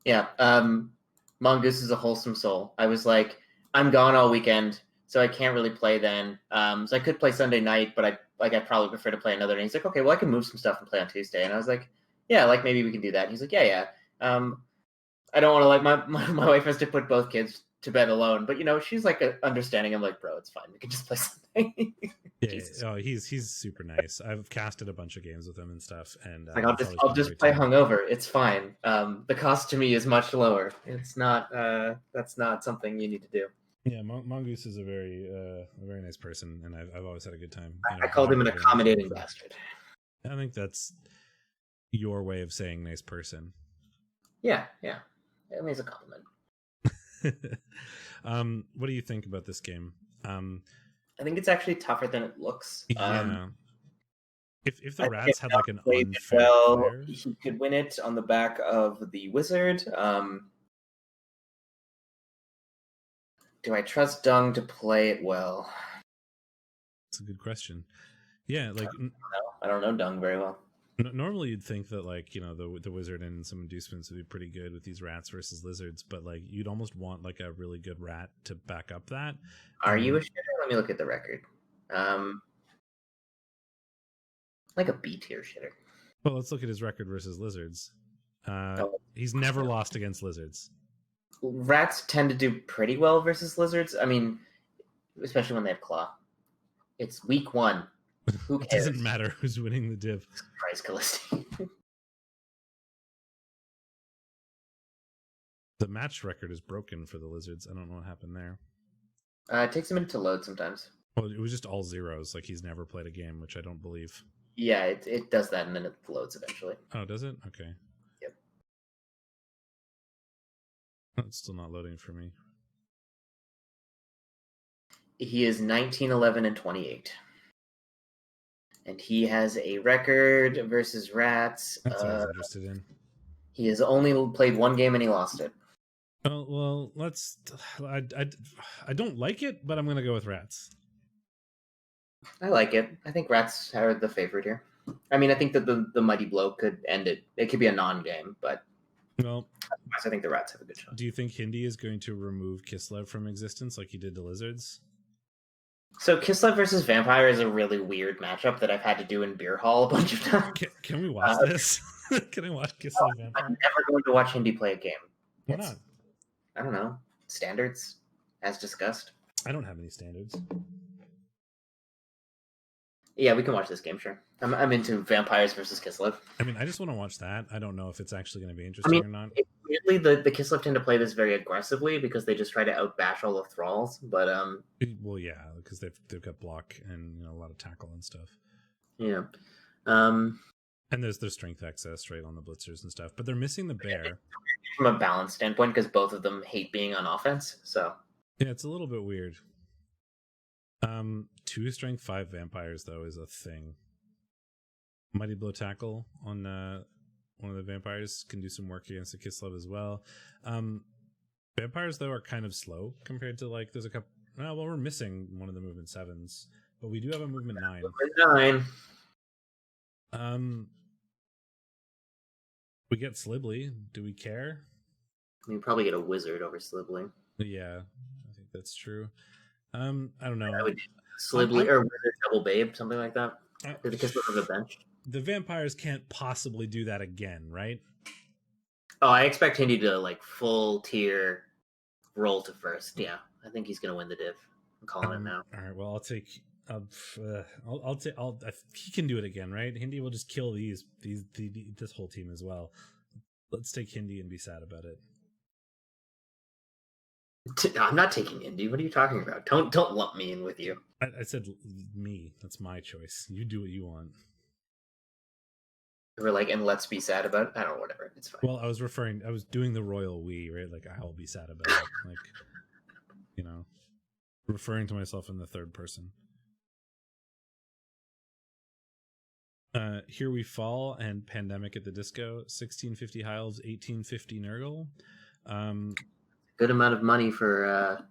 Yeah, Mongoose is a wholesome soul. I was like, I'm gone all weekend, so I can't really play then. So I could play Sunday night, but I'd probably prefer to play another day. He's like, okay, well, I can move some stuff and play on Tuesday. And I was like, yeah, like maybe we can do that. And he's like, yeah. I don't want to like my wife has to put both kids to bed alone, but she's like understanding. I'm like, bro, it's fine. We can just play Sunday. Yeah. Oh, he's super nice. I've casted a bunch of games with him and stuff, and like I'll just play hungover. It's fine. The cost to me is much lower. It's not. That's not something you need to do. Yeah, Mongoose is a very nice person, and I've always had a good time. I called him an accommodating bastard. I think that's your way of saying nice person. Yeah. I mean, it's a compliment. What do you think about this game? I think it's actually tougher than it looks. Yeah. If the Rats had like an unfair player, he could win it on the back of the Wizard. Do I trust Dung to play it well? That's a good question. Yeah, like I don't know Dung very well. Normally, you'd think that like the Wizard and some inducements would be pretty good with these Rats versus Lizards, but like you'd almost want like a really good Rat to back up that. Are you a shitter? Let me look at the record. Like a B tier shitter. Well, let's look at his record versus Lizards. He's never lost against Lizards. Rats tend to do pretty well versus Lizards. I mean, especially when they have Claw. It's week 1. Who cares? It doesn't matter who's winning the div. Christ, Callisti. The match record is broken for the Lizards. I don't know what happened there. It takes a minute to load sometimes. Well, it was just all zeros. Like he's never played a game, which I don't believe. Yeah, it does that, and then it loads eventually. Oh, does it? Okay. Yep. Oh, it's still not loading for me. He is 19, 11, and 28. And he has a record versus Rats. That's what I was interested in. He has only played 1 game and he lost it. Oh, well, let's... I don't like it, but I'm going to go with Rats. I like it. I think Rats are the favorite here. I mean, I think that the Mighty Blow could end it. It could be a non-game, but... Well, I think the Rats have a good shot. Do you think Hindi is going to remove Kislev from existence like he did to Lizards? So Kislev versus Vampire is a really weird matchup that I've had to do in Beer Hall a bunch of times. Can we watch this? Can I watch Kislev Vampire? I'm never going to watch Hindi play a game. Why not? I don't know. Standards, as discussed. I don't have any standards. Yeah, we can watch this game, sure. I'm into Vampires versus Kislev. I mean, I just want to watch that. I don't know if it's actually going to be interesting or not. Weirdly, the Kislev tend to play this very aggressively because they just try to outbash all the thralls. But well, yeah, because they've got block and a lot of tackle and stuff. Yeah. And there's their strength access right on the blitzers and stuff, but they're missing the bear. From a balance standpoint, because both of them hate being on offense. So yeah, it's a little bit weird. 2 strength 5 vampires though is a thing. Mighty Blow tackle on one of the vampires can do some work against the Kislev as well. Vampires though are kind of slow compared to like there's a couple. Well, we're missing one of the movement 7s, but we do have a movement 9. Movement 9. We get Slibley. Do we care? You probably get a wizard over Slibley. Yeah, I think that's true. I don't know. I would Slibley or Wizard Double Babe, something like that. The Kislev on the bench. The vampires can't possibly do that again, right? Oh, I expect Hindi to like full tier roll to first. Yeah, I think he's gonna win the div. I'm calling it now. All right. Well, I'll take. I'll take. He can do it again, right? Hindi will just kill this whole team as well. Let's take Hindi and be sad about it. I'm not taking Hindi. What are you talking about? Don't lump me in with you. I said me. That's my choice. You do what you want. We're like, and let's be sad about it. I don't know, whatever. It's fine. Well, I was doing the royal we, right? Like, I'll be sad about it. Like, referring to myself in the third person. Here We Fall and Pandemic at the Disco, 1650 High Elves, 1850 Nurgle. Good amount of money for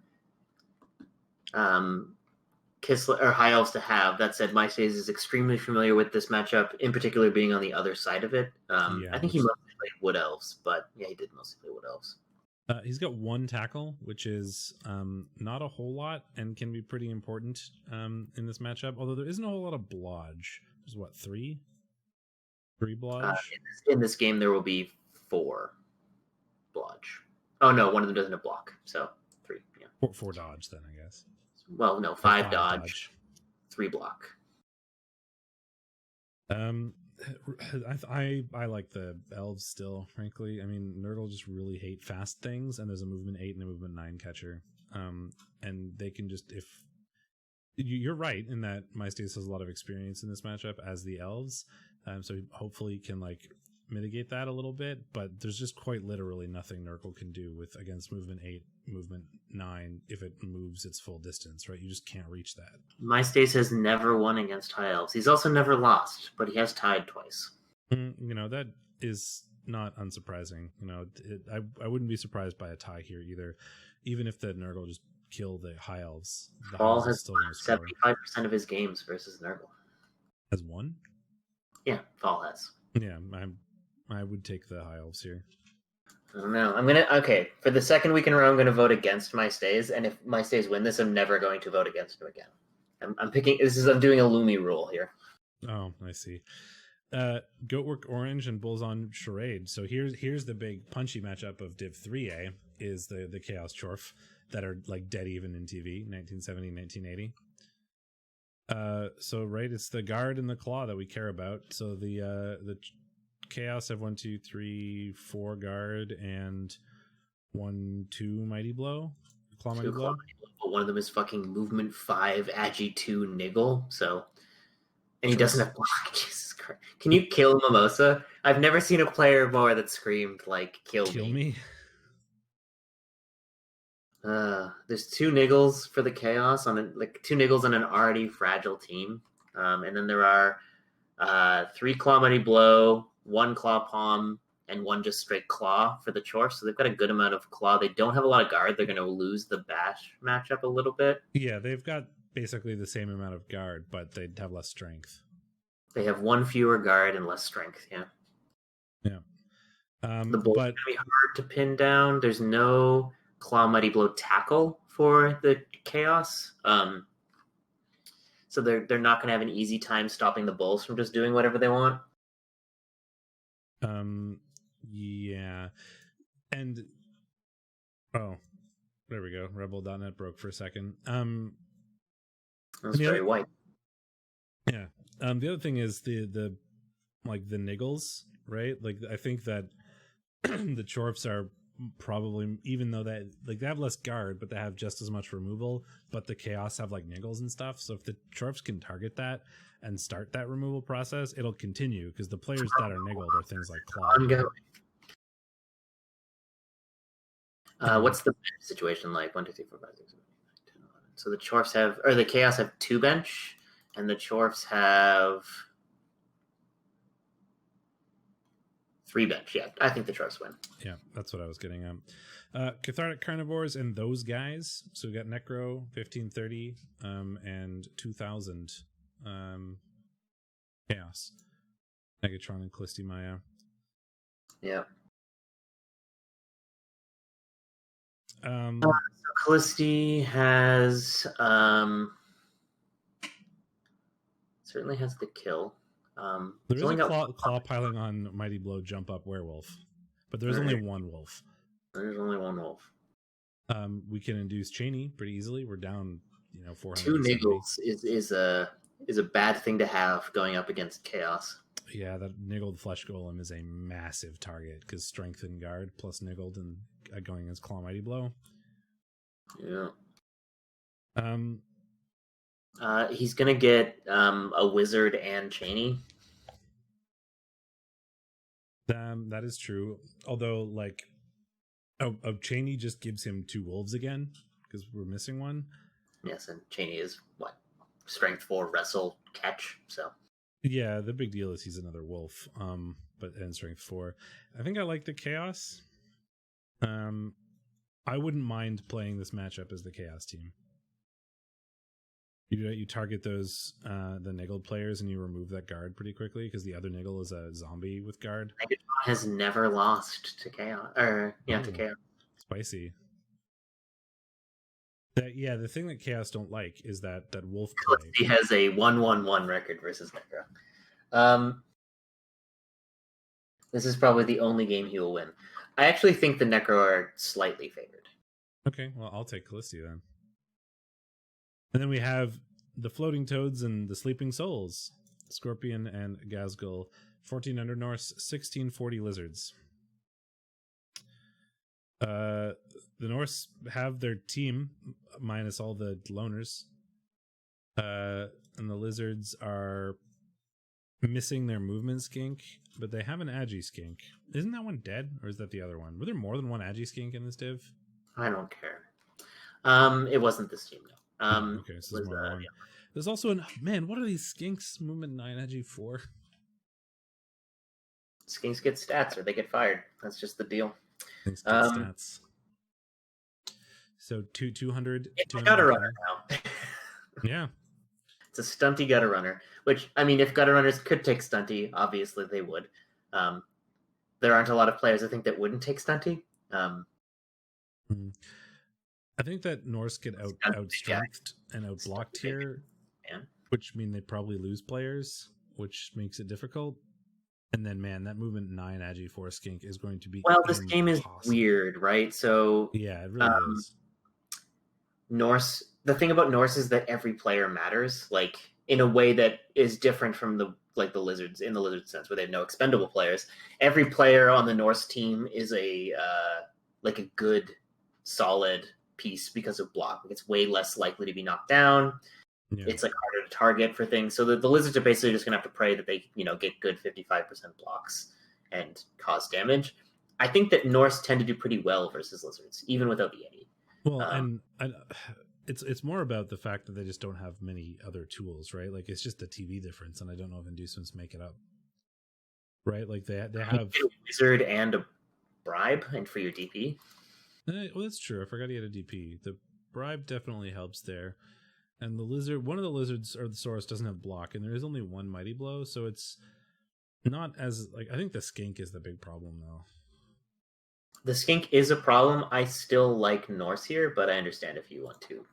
Kislev or High Elves to have. That said, MySpace is extremely familiar with this matchup, in particular being on the other side of it. I think he mostly played Wood Elves, but yeah, he did mostly play Wood Elves. He's got one tackle, which is not a whole lot and can be pretty important in this matchup, although there isn't a whole lot of blodge. There's what, three blodge? In this game, there will be 4 blodge. Oh no, one of them doesn't have block, so 3. Yeah, 4 dodge then, I guess. Well, no, 5 dodge, 3 block. I like the elves still, frankly. I mean, Nurgle just really hate fast things, and there's a movement 8 and a movement 9 catcher. And they can just, if you're right in that MySpace has a lot of experience in this matchup as the elves, so hopefully can like mitigate that a little bit, but there's just quite literally nothing Nurgle can do with against movement 8, movement 9 if it moves its full distance, right? You just can't reach that. MySpace has never won against High Elves. He's also never lost, but he has tied twice. That is not unsurprising. I wouldn't be surprised by a tie here either, even if the Nurgle just kill the High Elves. Fall has still 75% of his games versus Nurgle. Has won? Yeah, Fall has. Yeah, I would take the High Elves here. I don't know. For the second week in a row, I'm gonna vote against MySpace, and if MySpace win this, I'm never going to vote against him again. I'm doing a Lumi rule here. Oh, I see. Goatwork Orange and Bulls on Charade. So here's the big punchy matchup of Div 3A is the Chaos Chorf that are like dead even in TV, 1970, 1980. So right, it's the guard and the claw that we care about. So the Chaos have 1, 2, 3, 4 guard and 1, 2 mighty blow. Claw mighty blow. But one of them is fucking movement 5 agi 2 niggle. So, and he doesn't have block. Jesus Christ! Can you kill Mimosa? I've never seen a player more that screamed like "kill me." There's 2 niggles for the Chaos on 2 niggles on an already fragile team, and then there are 3 claw mighty blow, 1 claw palm, and 1 just straight claw for the Chorf. So they've got a good amount of claw. They don't have a lot of guard. They're going to lose the bash matchup a little bit. Yeah, they've got basically the same amount of guard, but they'd have less strength. They have 1 fewer guard and less strength. Yeah. The bull's going to be hard to pin down. There's no claw mighty blow tackle for the Chaos. So they're not going to have an easy time stopping the bulls from just doing whatever they want. Yeah. And there we go. Rebel.net broke for a second. That's very white. Yeah. The other thing is the niggles, right? Like I think that the Chorfs are probably, even though they have less guard, but they have just as much removal, but the Chaos have like niggles and stuff. So if the Chorfs can target that and start that removal process, it'll continue because the players that are niggled are things like Claw. What's the bench situation like? 1, 2, 3, 4, 5, 6, 7, 8, 9, 10, 11. So the Chorfs the Chaos have 2 bench, and the Chorfs have 3 bench. Yeah, I think the Chorfs win. Yeah, that's what I was getting at. Cathartic Carnivores and those guys. So we got Necro 1530 and 2000 Chaos. Megatron and Callisti Maya. Yeah. So Callisti has certainly has the kill. There is a claw piling on Mighty Blow jump up werewolf, but there's only 1 wolf. There's only 1 wolf. We can induce Cheney pretty easily. We're down, 400. 2 niggles is a bad thing to have going up against Chaos. Yeah, that niggled flesh golem is a massive target because strength and guard plus niggled and going against Claw Mighty Blow. Yeah. He's gonna get a wizard and Cheney. That is true. Although, Cheney just gives him 2 wolves again because we're missing 1. Yes, and Cheney is what? Strength 4, wrestle, catch. So yeah, the big deal is he's another wolf. But in strength 4, I think I like the chaos. I wouldn't mind playing this matchup as the chaos team. You target those the Niggle players and you remove that guard pretty quickly because the other Niggle is a zombie with guard. has never lost to chaos, or to chaos. Spicy. The thing that chaos don't like is that wolf play. He has a 1-1-1 record versus Necro. This is probably the only game he will win. I actually think the Necro are slightly favored. Okay, well, I'll take Callisti then. And then we have the Floating Toads and the Sleeping Souls. Scorpion and Gazgul. 1400 Norse, 1640 Lizards. The Norse have their team, minus all the loners. And the Lizards are missing their movement skink, but they have an Agi skink. Isn't that one dead, or is that the other one? Were there more than one Agi skink in this div? I don't care. It wasn't this team, no. Okay, so there's more one. There's also man, what are these skinks? Movement 9 Agi 4. Skinks get stats or they get fired. That's just the deal. Skinks get stats. So 200. It's a gutter runner now. Yeah. It's a stunty gutter runner, which, I mean, if gutter runners could take stunty, obviously they would. There aren't a lot of players, I think, that wouldn't take stunty. I think that Norse get outstrengthed and outblocked here, which mean they probably lose players, which makes it difficult. And then, man, that movement 9 Agi 4 skink is going to be this game is weird, right? So yeah, it really is. Norse. The thing about Norse is that every player matters, like in a way that is different from the Lizards in the Lizard sense, where they have no expendable players. Every player on the Norse team is a good, solid piece because of block. It's way less likely to be knocked down. Yeah. It's harder to target for things. So the Lizards are basically just gonna have to pray that they get good 55% blocks and cause damage. I think that Norse tend to do pretty well versus Lizards, even without the Yeti. Well, and it's more about the fact that they just don't have many other tools, right? Like it's just the TV difference, and I don't know if inducements make it up. Right? Like they have a wizard and a bribe, and for your DP. Well, that's true. I forgot he had a DP. The bribe definitely helps there. And the lizard, one of the lizards or the Saurus doesn't have block, and there is only one mighty blow, so it's not as I think the skink is the big problem though. The skink is a problem. I still like Norse here, but I understand if you want to.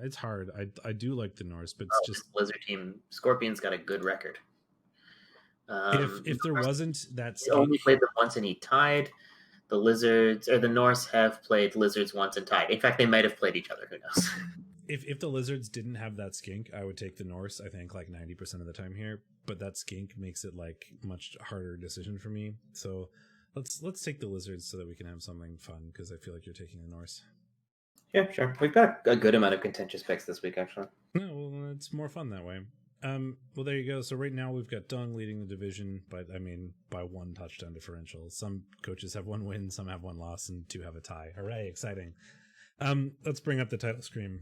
It's hard. I do like the Norse, but it's just Lizard team. Scorpion's got a good record. If there wasn't that skink, he only played them once and he tied. The Lizards or the Norse have played Lizards once and tied. In fact, they might have played each other. Who knows? If the Lizards didn't have that skink, I would take the Norse, I think 90% of the time here. But that skink makes it much harder decision for me. So let's take the Lizards so that we can have something fun, because I feel like you're taking the Norse. Yeah, sure. We've got a good amount of contentious picks this week, actually. No, well, it's more fun that way. Well, there you go. So right now we've got Dung leading the division, but by 1 touchdown differential. Some coaches have 1 win, some have 1 loss, and 2 have a tie. Hooray, exciting. Let's bring up the title screen.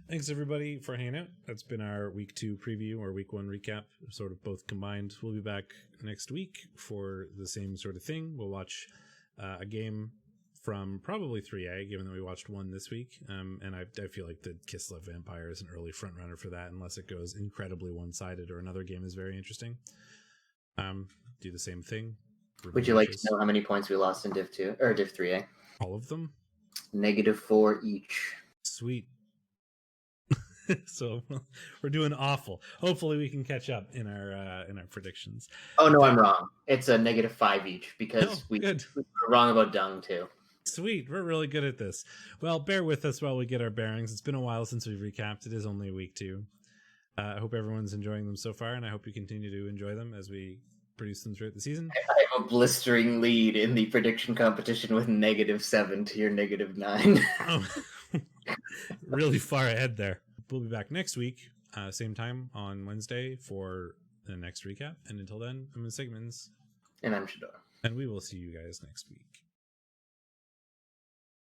Thanks everybody for hanging out. That's been our week 2 preview or week 1 recap, sort of both combined. We'll be back next week for the same sort of thing. We'll watch a game from probably 3A, given that we watched 1 this week. And I feel like the Kislev Vampire is an early front runner for that, unless it goes incredibly one-sided or another game is very interesting. Do the same thing. Would you like to know how many points we lost in Div 2 or Div 3A? All of them? -4 each. Sweet. So we're doing awful. Hopefully we can catch up in our predictions. Oh no, I'm wrong. It's a -5 each because we were wrong about Dung too. Sweet, we're really good at this. Well, bear with us while we get our bearings. It's been a while since we've recapped. It is only week 2. I hope everyone's enjoying them so far, and I hope you continue to enjoy them as we produce them throughout the season. I have a blistering lead in the prediction competition with -7 to your -9. Oh, really far ahead there. We'll be back next week, same time on Wednesday for the next recap. And until then, I'm Steakmittens. And I'm Shadorra. And we will see you guys next week.